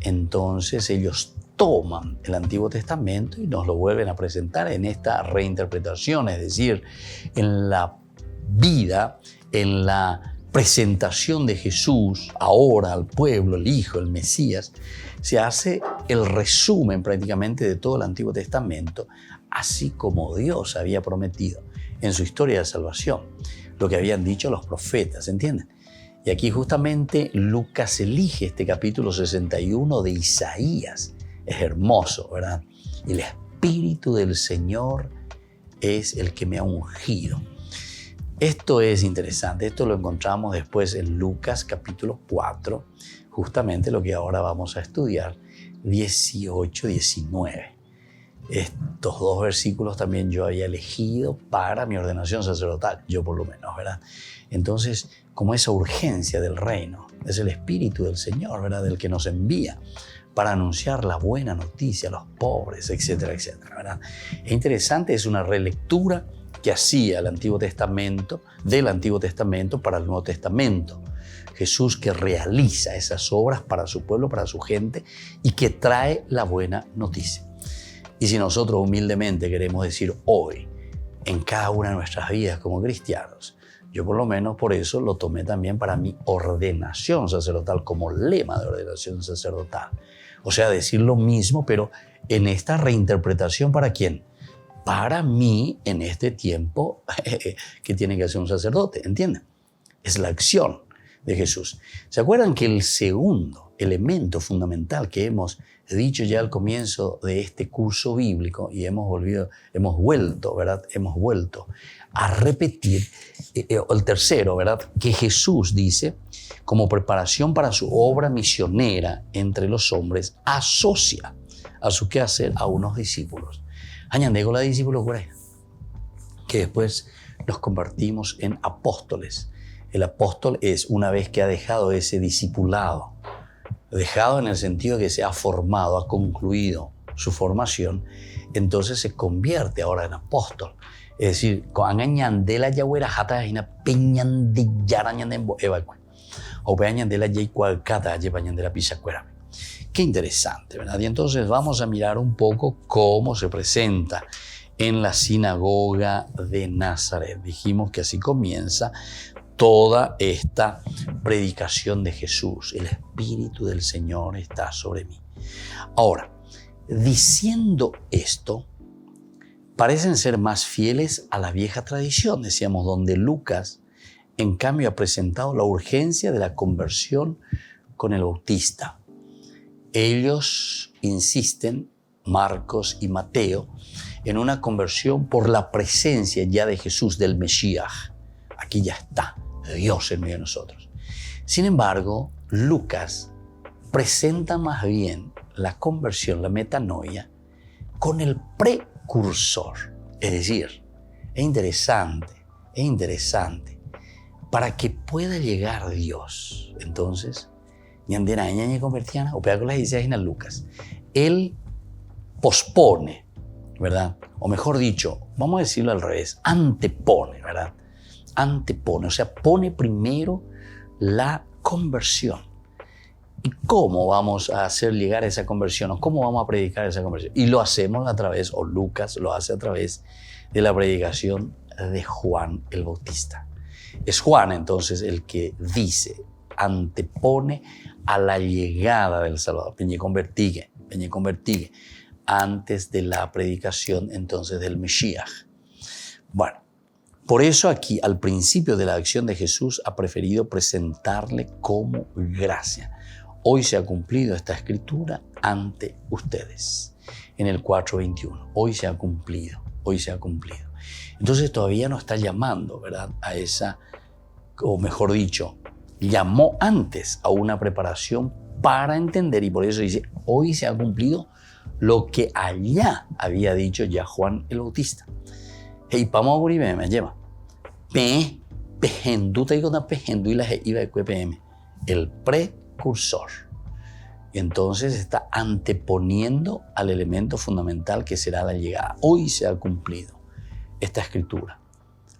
entonces ellos toman el Antiguo Testamento y nos lo vuelven a presentar en esta reinterpretación, es decir, en la vida, en la presentación de Jesús ahora al pueblo, el Hijo, el Mesías, se hace el resumen prácticamente de todo el Antiguo Testamento, así como Dios había prometido en su historia de salvación, lo que habían dicho los profetas, ¿entienden? Y aquí justamente Lucas elige este capítulo 61 de Isaías. Es hermoso, ¿verdad? El Espíritu del Señor es el que me ha ungido. Esto es interesante, esto lo encontramos después en Lucas capítulo 4, justamente lo que ahora vamos a estudiar, 18-19. Estos dos versículos también yo había elegido para mi ordenación sacerdotal, yo por lo menos, ¿verdad? Entonces, como esa urgencia del reino, es el Espíritu del Señor, ¿verdad? Del que nos envía para anunciar la buena noticia a los pobres, etcétera, etcétera, ¿verdad? Es interesante, es una relectura que hacía el Antiguo Testamento, del Antiguo Testamento para el Nuevo Testamento. Jesús que realiza esas obras para su pueblo, para su gente y que trae la buena noticia. Y si nosotros humildemente queremos decir hoy, en cada una de nuestras vidas como cristianos, yo por lo menos por eso lo tomé también para mi ordenación sacerdotal, como lema de ordenación sacerdotal. O sea, decir lo mismo, pero en esta reinterpretación, ¿para quién? Para mí, en este tiempo que tiene que hacer un sacerdote, ¿entienden? Es la acción de Jesús. ¿Se acuerdan que el segundo elemento fundamental que hemos dicho ya al comienzo de este curso bíblico y hemos vuelto, ¿verdad? Hemos vuelto a repetir el tercero, ¿verdad? Que Jesús dice, como preparación para su obra misionera entre los hombres, asocia a su quehacer a unos discípulos. Añandego la discípulos que después nos convertimos en apóstoles. El apóstol es una vez que ha dejado ese discipulado, dejado en el sentido de que se ha formado, ha concluido su formación, entonces se convierte ahora en apóstol. Es decir, con añandela yawera jata ina peñande yarañandembo evacue o peñandela yaicualcata yepañandela pisacuera. Qué interesante, ¿verdad? Y entonces vamos a mirar un poco cómo se presenta en la sinagoga de Nazaret. Dijimos que así comienza toda esta predicación de Jesús. El Espíritu del Señor está sobre mí. Ahora, diciendo esto, parecen ser más fieles a la vieja tradición, decíamos, donde Lucas, en cambio, ha presentado la urgencia de la conversión con el Bautista. Ellos insisten, Marcos y Mateo, en una conversión por la presencia ya de Jesús, del Mesías. Aquí ya está Dios en medio de nosotros. Sin embargo, Lucas presenta más bien la conversión, la metanoia, con el precursor. Es decir, es interesante Es interesante. Para que pueda llegar Dios, entonces, ñandera ñaña convertiana, o pega con las dice en Lucas, Él pospone, ¿verdad? O mejor dicho, vamos a decirlo al revés, antepone, ¿verdad? Antepone, o sea, pone primero la conversión. ¿Y cómo vamos a hacer llegar esa conversión? ¿O cómo vamos a predicar esa conversión? Y lo hacemos a través, o Lucas lo hace a través de la predicación de Juan el Bautista. Es Juan entonces el que dice, antepone a la llegada del Salvador. Peñe convertigue, antes de la predicación entonces del Mesías. Bueno, por eso aquí al principio de la acción de Jesús ha preferido presentarle como gracia. Hoy se ha cumplido esta escritura ante ustedes. En el 4:21, hoy se ha cumplido. Entonces todavía no está llamando, ¿verdad? A esa, o mejor dicho, llamó antes a una preparación para entender, y por eso dice, hoy se ha cumplido lo que allá había dicho ya Juan el Bautista. Hey, vamos a cubrir, me lleva. Pejendu, te digo una pejendu y la iba de QPM. El precursor. Y entonces está anteponiendo al elemento fundamental que será la llegada. Hoy se ha cumplido esta escritura.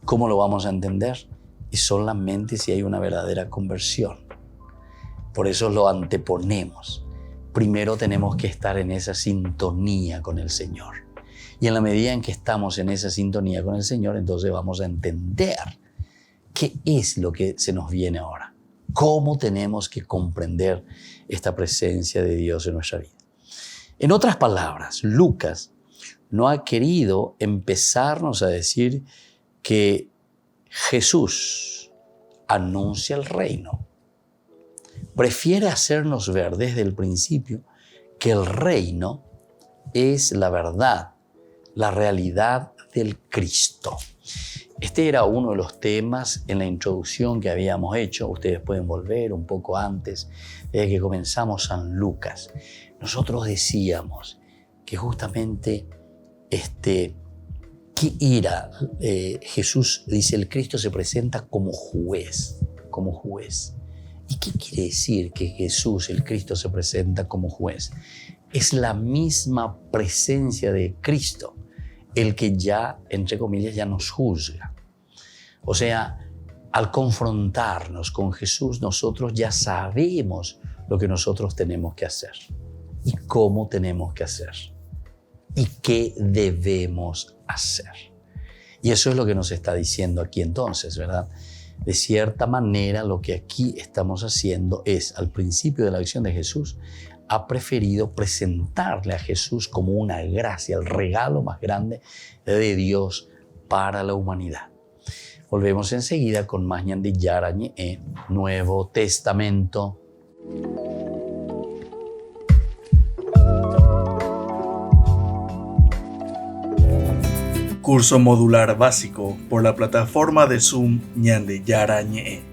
¿Cómo lo vamos a entender? Y solamente si hay una verdadera conversión. Por eso lo anteponemos. Primero tenemos que estar en esa sintonía con el Señor. Y en la medida en que estamos en esa sintonía con el Señor, entonces vamos a entender qué es lo que se nos viene ahora. Cómo tenemos que comprender esta presencia de Dios en nuestra vida. En otras palabras, Lucas no ha querido empezarnos a decir que Jesús anuncia el reino. Prefiere hacernos ver desde el principio que el reino es la verdad, la realidad del Cristo. Este era uno de los temas en la introducción que habíamos hecho. Ustedes pueden volver un poco antes, desde que comenzamos San Lucas. Nosotros decíamos que justamente Jesús dice, el Cristo se presenta como juez. ¿Y qué quiere decir que Jesús, el Cristo, se presenta como juez? Es la misma presencia de Cristo el que ya, entre comillas, ya nos juzga. O sea, al confrontarnos con Jesús, nosotros ya sabemos lo que nosotros tenemos que hacer y cómo tenemos que hacer y qué debemos hacer. Y eso es lo que nos está diciendo aquí entonces, ¿verdad? De cierta manera, lo que aquí estamos haciendo es, al principio de la acción de Jesús, ha preferido presentarle a Jesús como una gracia, el regalo más grande de Dios para la humanidad. Volvemos enseguida con más ñande yarañe Nuevo Testamento. Curso modular básico por la plataforma de Zoom ñande yarañe.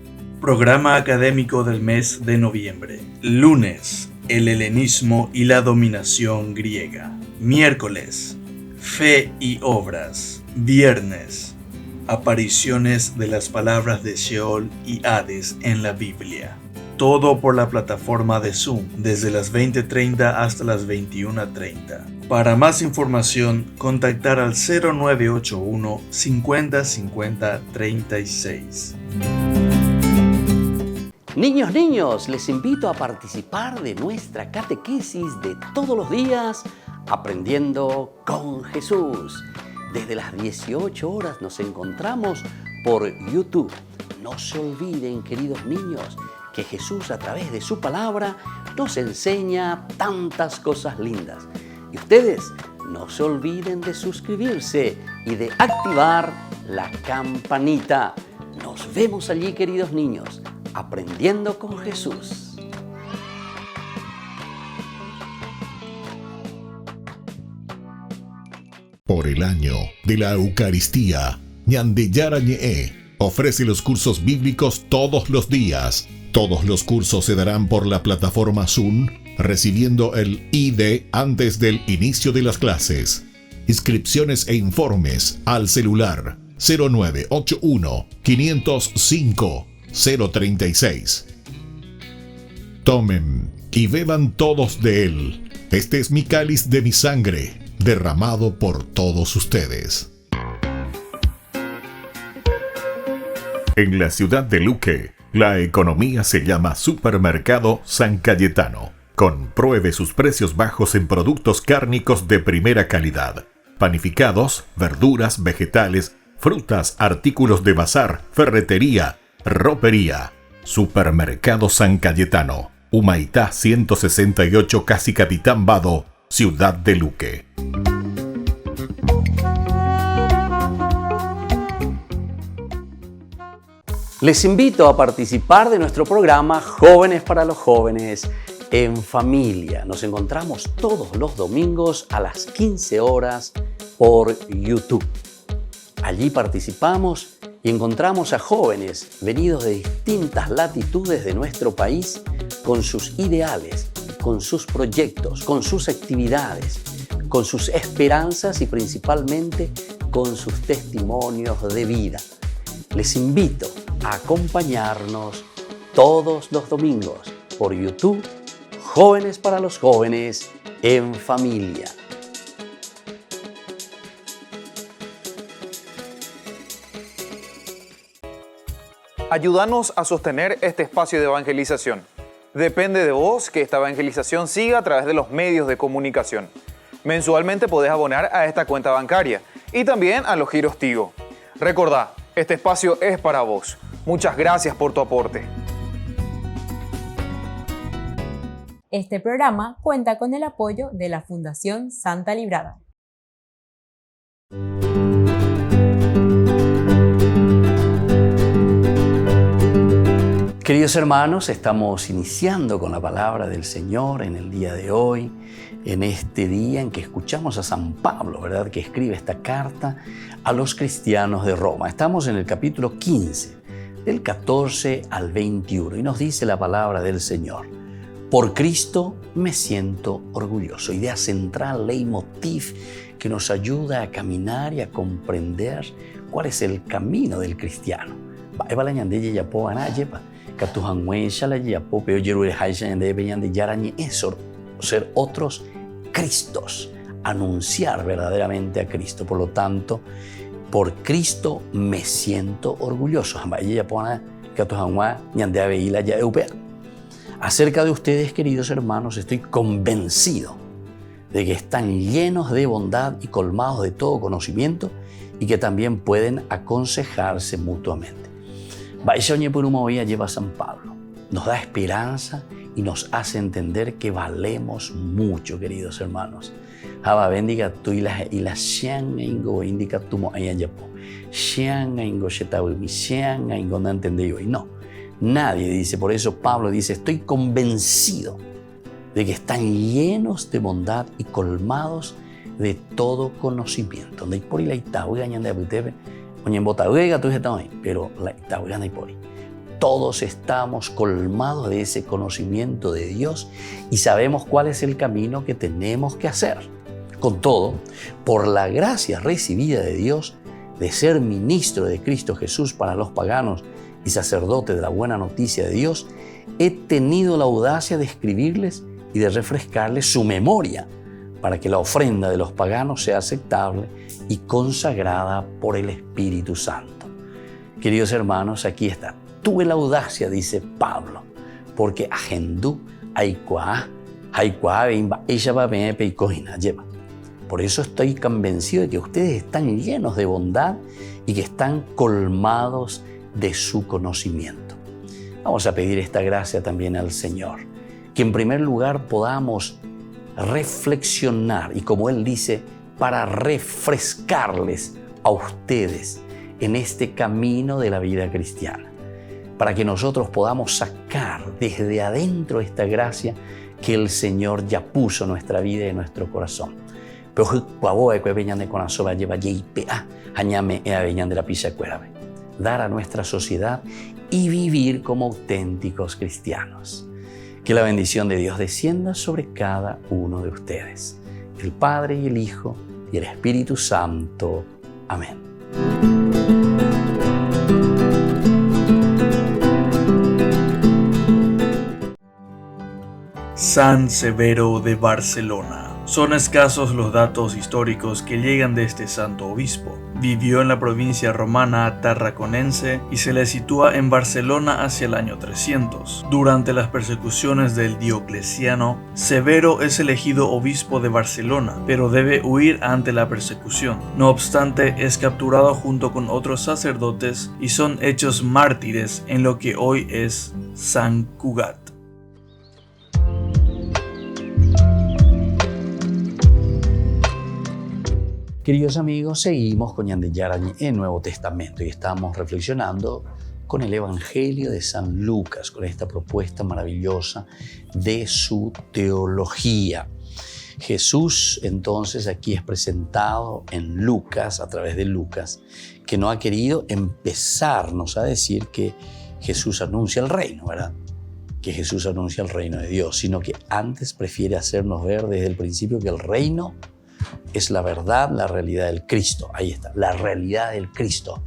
Programa académico del mes de noviembre. Lunes, el helenismo y la dominación griega. Miércoles, fe y obras. Viernes, apariciones de las palabras de Sheol y Hades en la Biblia. Todo por la plataforma de Zoom desde las 20:30 hasta las 21:30. Para más información, contactar al 0981 50 50 36. Niños, les invito a participar de nuestra catequesis de todos los días, Aprendiendo con Jesús. Desde las 18 horas nos encontramos por YouTube. No se olviden, queridos niños, que Jesús a través de su palabra nos enseña tantas cosas lindas. Y ustedes no se olviden de suscribirse y de activar la campanita. Nos vemos allí, queridos niños, Aprendiendo con Jesús. Por el año de la Eucaristía, ñande yarañe ofrece los cursos bíblicos todos los días. Todos los cursos se darán por la plataforma Zoom, recibiendo el ID antes del inicio de las clases. Inscripciones e informes al celular 0981 505 036. Tomen y beban todos de él. Este es mi cáliz de mi sangre, derramado por todos ustedes. En la ciudad de Luque, la economía se llama Supermercado San Cayetano. Compruebe sus precios bajos en productos cárnicos de primera calidad. Panificados, verduras, vegetales, frutas, artículos de bazar, ferretería, ropería. Supermercado San Cayetano, Humaitá 168, Casi Capitán Vado, ciudad de Luque. Les invito a participar de nuestro programa Jóvenes para los Jóvenes en Familia. Nos encontramos todos los domingos a las 15 horas por YouTube. Allí participamos y encontramos a jóvenes venidos de distintas latitudes de nuestro país con sus ideales, con sus proyectos, con sus actividades, con sus esperanzas y principalmente con sus testimonios de vida. Les invito a acompañarnos todos los domingos por YouTube, Jóvenes para los Jóvenes en Familia. Ayúdanos a sostener este espacio de evangelización. Depende de vos que esta evangelización siga a través de los medios de comunicación. Mensualmente podés abonar a esta cuenta bancaria y también a los giros Tigo. Recordá, este espacio es para vos. Muchas gracias por tu aporte. Este programa cuenta con el apoyo de la Fundación Santa Librada. Queridos hermanos, estamos iniciando con la palabra del Señor en el día de hoy, en este día en que escuchamos a San Pablo, ¿verdad?, que escribe esta carta a los cristianos de Roma. Estamos en el capítulo 15, del 14 al 21, y nos dice la palabra del Señor: por Cristo me siento orgulloso. Idea central, leitmotiv, que nos ayuda a caminar y a comprender cuál es el camino del cristiano. Ser otros Cristos, anunciar verdaderamente a Cristo. Por lo tanto, por Cristo me siento orgulloso. Acerca de ustedes, queridos hermanos, estoy convencido de que están llenos de bondad y colmados de todo conocimiento y que también pueden aconsejarse mutuamente. Lleva San Pablo. Nos da esperanza y nos hace entender que valemos mucho, queridos hermanos. Bendiga tú y la Xianga Ingo indica tu mo ayapo. Xianga Ingo Shetawi, Xianga Ingo no entendí hoy. No, nadie dice. Por eso Pablo dice: estoy convencido de que están llenos de bondad y colmados de todo conocimiento. Pero todos estamos colmados de ese conocimiento de Dios y sabemos cuál es el camino que tenemos que hacer. Con todo, por la gracia recibida de Dios de ser ministro de Cristo Jesús para los paganos y sacerdote de la buena noticia de Dios, he tenido la audacia de escribirles y de refrescarles su memoria para que la ofrenda de los paganos sea aceptable y consagrada por el Espíritu Santo. Queridos hermanos, aquí está. Tuve la audacia, dice Pablo, porque agendú aikua ella va a peicojina lleva. Por eso estoy convencido de que ustedes están llenos de bondad y que están colmados de su conocimiento. Vamos a pedir esta gracia también al Señor, que en primer lugar podamos reflexionar y, como Él dice, para refrescarles a ustedes en este camino de la vida cristiana, para que nosotros podamos sacar desde adentro esta gracia que el Señor ya puso en nuestra vida y en nuestro corazón. Dar a nuestra sociedad y vivir como auténticos cristianos. Que la bendición de Dios descienda sobre cada uno de ustedes, el Padre y el Hijo y el Espíritu Santo. Amén. San Severo de Barcelona. Son escasos los datos históricos que llegan de este santo obispo. Vivió en la provincia romana tarraconense y se le sitúa en Barcelona hacia el año 300. Durante las persecuciones del Diocleciano, Severo es elegido obispo de Barcelona, pero debe huir ante la persecución. No obstante, es capturado junto con otros sacerdotes y son hechos mártires en lo que hoy es Sant Cugat. Queridos amigos, seguimos con Ñande Yarañe en Nuevo Testamento y estamos reflexionando con el Evangelio de San Lucas, con esta propuesta maravillosa de su teología. Jesús entonces aquí es presentado en Lucas, a través de Lucas, que no ha querido empezarnos a decir que Jesús anuncia el reino, ¿verdad? Que Jesús anuncia el reino de Dios, sino que antes prefiere hacernos ver desde el principio que el reino es la verdad, la realidad del Cristo. Ahí está, la realidad del Cristo.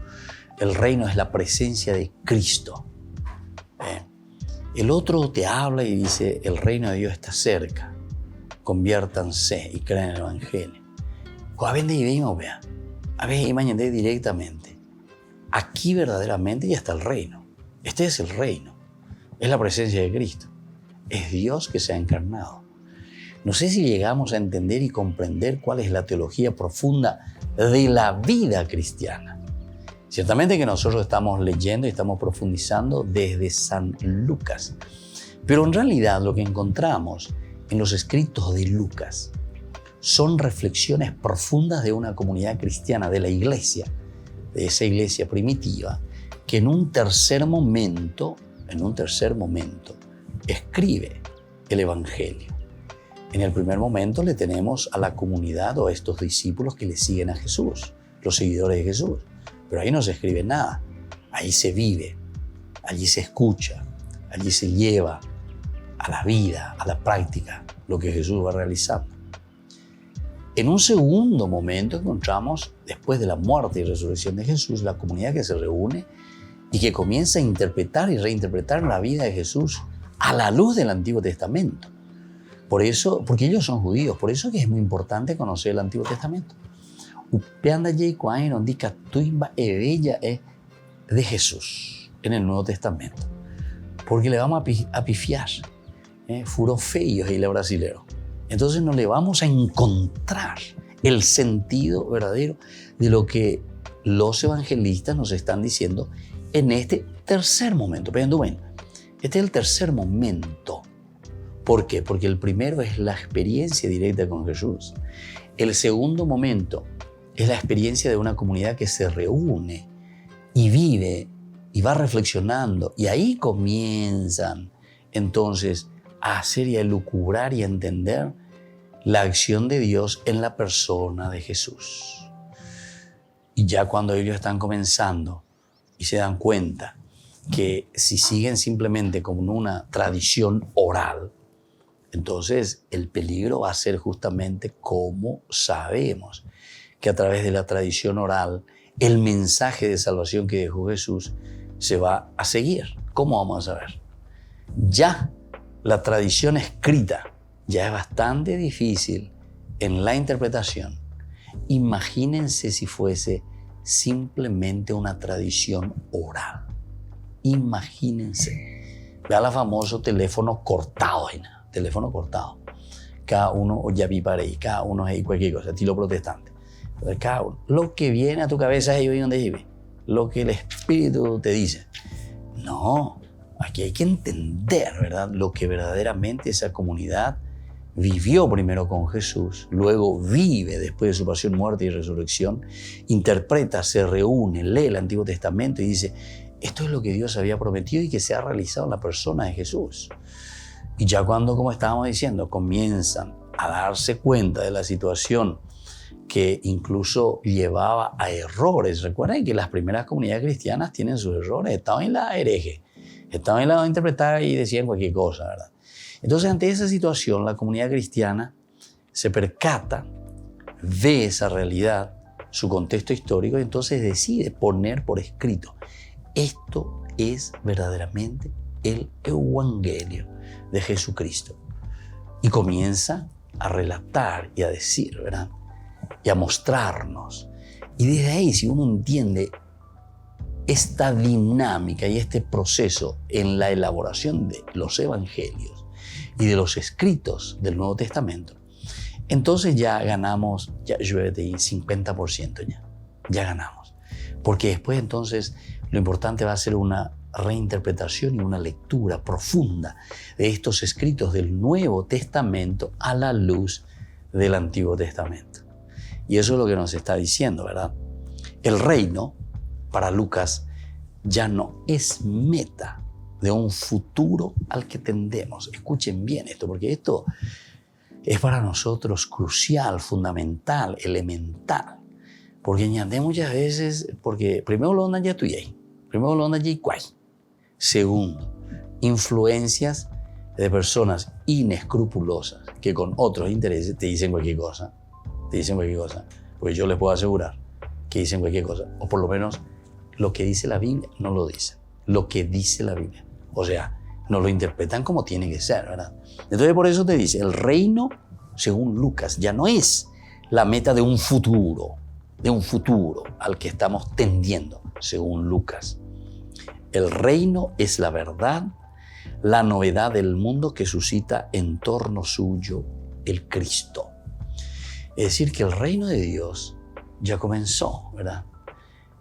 El reino es la presencia de Cristo. El otro te habla y dice, el reino de Dios está cerca. Conviértanse y crean en el Evangelio. A veces imagínate directamente. Aquí verdaderamente ya está el reino. Este es el reino. Es la presencia de Cristo. Es Dios que se ha encarnado. No sé si llegamos a entender y comprender cuál es la teología profunda de la vida cristiana. Ciertamente que nosotros estamos leyendo y estamos profundizando desde San Lucas, pero en realidad lo que encontramos en los escritos de Lucas son reflexiones profundas de una comunidad cristiana, de la iglesia, de esa iglesia primitiva, que en un tercer momento, escribe el Evangelio. En el primer momento le tenemos a la comunidad o a estos discípulos que le siguen a Jesús, los seguidores de Jesús. Pero ahí no se escribe nada, ahí se vive, allí se escucha, allí se lleva a la vida, a la práctica, lo que Jesús va realizando. En un segundo momento encontramos, después de la muerte y resurrección de Jesús, la comunidad que se reúne y que comienza a interpretar y reinterpretar la vida de Jesús a la luz del Antiguo Testamento. Por eso, porque ellos son judíos, por eso que es muy importante conocer el Antiguo Testamento. De Jesús en el Nuevo Testamento, porque le vamos a pifiar. Furo feio y la brasilero. Entonces no le vamos a encontrar el sentido verdadero de lo que los evangelistas nos están diciendo en este tercer momento. Pero bueno, este es el tercer momento. ¿Por qué? Porque el primero es la experiencia directa con Jesús. El segundo momento es la experiencia de una comunidad que se reúne y vive y va reflexionando. Y ahí comienzan entonces a hacer y a elucubrar y a entender la acción de Dios en la persona de Jesús. Y ya cuando ellos están comenzando y se dan cuenta que si siguen simplemente con una tradición oral, entonces el peligro va a ser justamente como sabemos que a través de la tradición oral el mensaje de salvación que dejó Jesús se va a seguir. ¿Cómo vamos a saber? Ya la tradición escrita ya es bastante difícil en la interpretación. Imagínense si fuese simplemente una tradición oral. Imagínense. Vea el famoso teléfono cortado. Teléfono cortado. Cada uno, o ya vi para ahí, cada uno es cualquier cosa, estilo protestante. Entonces, cada uno, lo que viene a tu cabeza es ahí donde vive. Lo que el Espíritu te dice. No, aquí hay que entender, ¿verdad? Lo que verdaderamente esa comunidad vivió primero con Jesús, luego vive después de su pasión, muerte y resurrección, interpreta, se reúne, lee el Antiguo Testamento y dice, esto es lo que Dios había prometido y que se ha realizado en la persona de Jesús. Y ya cuando, como estábamos diciendo, comienzan a darse cuenta de la situación que incluso llevaba a errores. Recuerden que las primeras comunidades cristianas tienen sus errores. Estaban en la hereje, estaban en la de interpretar y decían cualquier cosa, ¿verdad? Entonces, ante esa situación, la comunidad cristiana se percata, ve esa realidad, su contexto histórico, y entonces decide poner por escrito, esto es verdaderamente el Evangelio de Jesucristo. Y comienza a relatar y a decir, ¿verdad? Y a mostrarnos. Y desde ahí, si uno entiende esta dinámica y este proceso en la elaboración de los evangelios y de los escritos del Nuevo Testamento, entonces ya ganamos, ya llueve ahí 50% ya ganamos. Porque después entonces lo importante va a ser una reinterpretación y una lectura profunda de estos escritos del Nuevo Testamento a la luz del Antiguo Testamento. Y eso es lo que nos está diciendo, ¿verdad? El reino, para Lucas, ya no es meta de un futuro al que tendemos. Escuchen bien esto, porque esto es para nosotros crucial, fundamental, elemental. Porque añade muchas veces, porque primero lo andan ya tuyay, primero lo andan ya igual. Segundo, influencias de personas inescrupulosas que con otros intereses te dicen cualquier cosa. Pues yo les puedo asegurar que dicen cualquier cosa, o por lo menos lo que dice la Biblia no lo dicen, lo que dice la Biblia. O sea, no lo interpretan como tiene que ser, ¿verdad? Entonces por eso te dice, el reino, según Lucas, ya no es la meta de un futuro al que estamos tendiendo, según Lucas. El reino es la verdad, la novedad del mundo que suscita en torno suyo el Cristo. Es decir, que el reino de Dios ya comenzó, ¿verdad?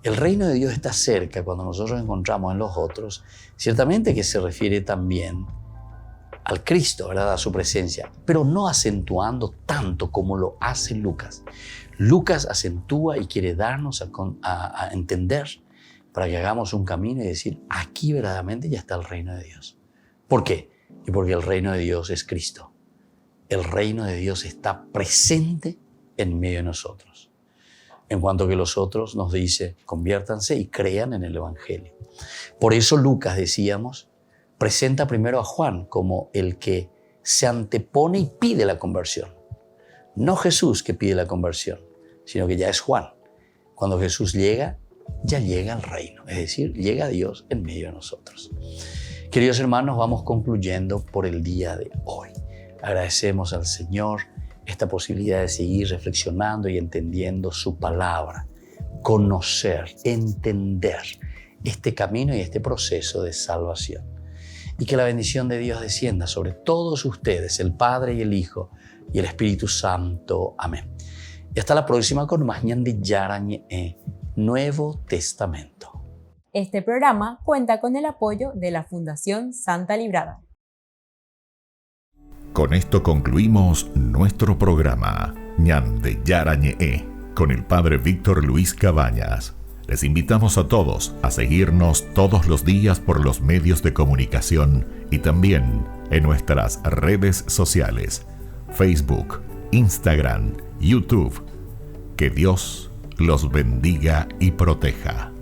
El reino de Dios está cerca cuando nosotros encontramos en los otros, ciertamente que se refiere también al Cristo, ¿verdad? A su presencia, pero no acentuando tanto como lo hace Lucas. Lucas acentúa y quiere darnos a entender para que hagamos un camino y decir, aquí verdaderamente ya está el reino de Dios. ¿Por qué? Y porque el reino de Dios es Cristo. El reino de Dios está presente en medio de nosotros. En cuanto que los otros nos dice, conviértanse y crean en el Evangelio. Por eso Lucas, decíamos, presenta primero a Juan como el que se antepone y pide la conversión. No Jesús que pide la conversión, sino que ya es Juan. Cuando Jesús llega, ya llega al reino, es decir, llega Dios en medio de nosotros. Queridos hermanos, vamos concluyendo por el día de hoy. Agradecemos al Señor esta posibilidad de seguir reflexionando y entendiendo su palabra, conocer, entender este camino y este proceso de salvación. Y que la bendición de Dios descienda sobre todos ustedes, el Padre y el Hijo y el Espíritu Santo. Amén. Y hasta la próxima con más Ñande Yarañe, Nuevo Testamento. Este programa cuenta con el apoyo de la Fundación Santa Librada. Con esto concluimos nuestro programa Ñande Yarañe con el Padre Víctor Luis Cabañas. Les invitamos a todos a seguirnos todos los días por los medios de comunicación y también en nuestras redes sociales, Facebook, Instagram, YouTube. Que Dios los bendiga y proteja.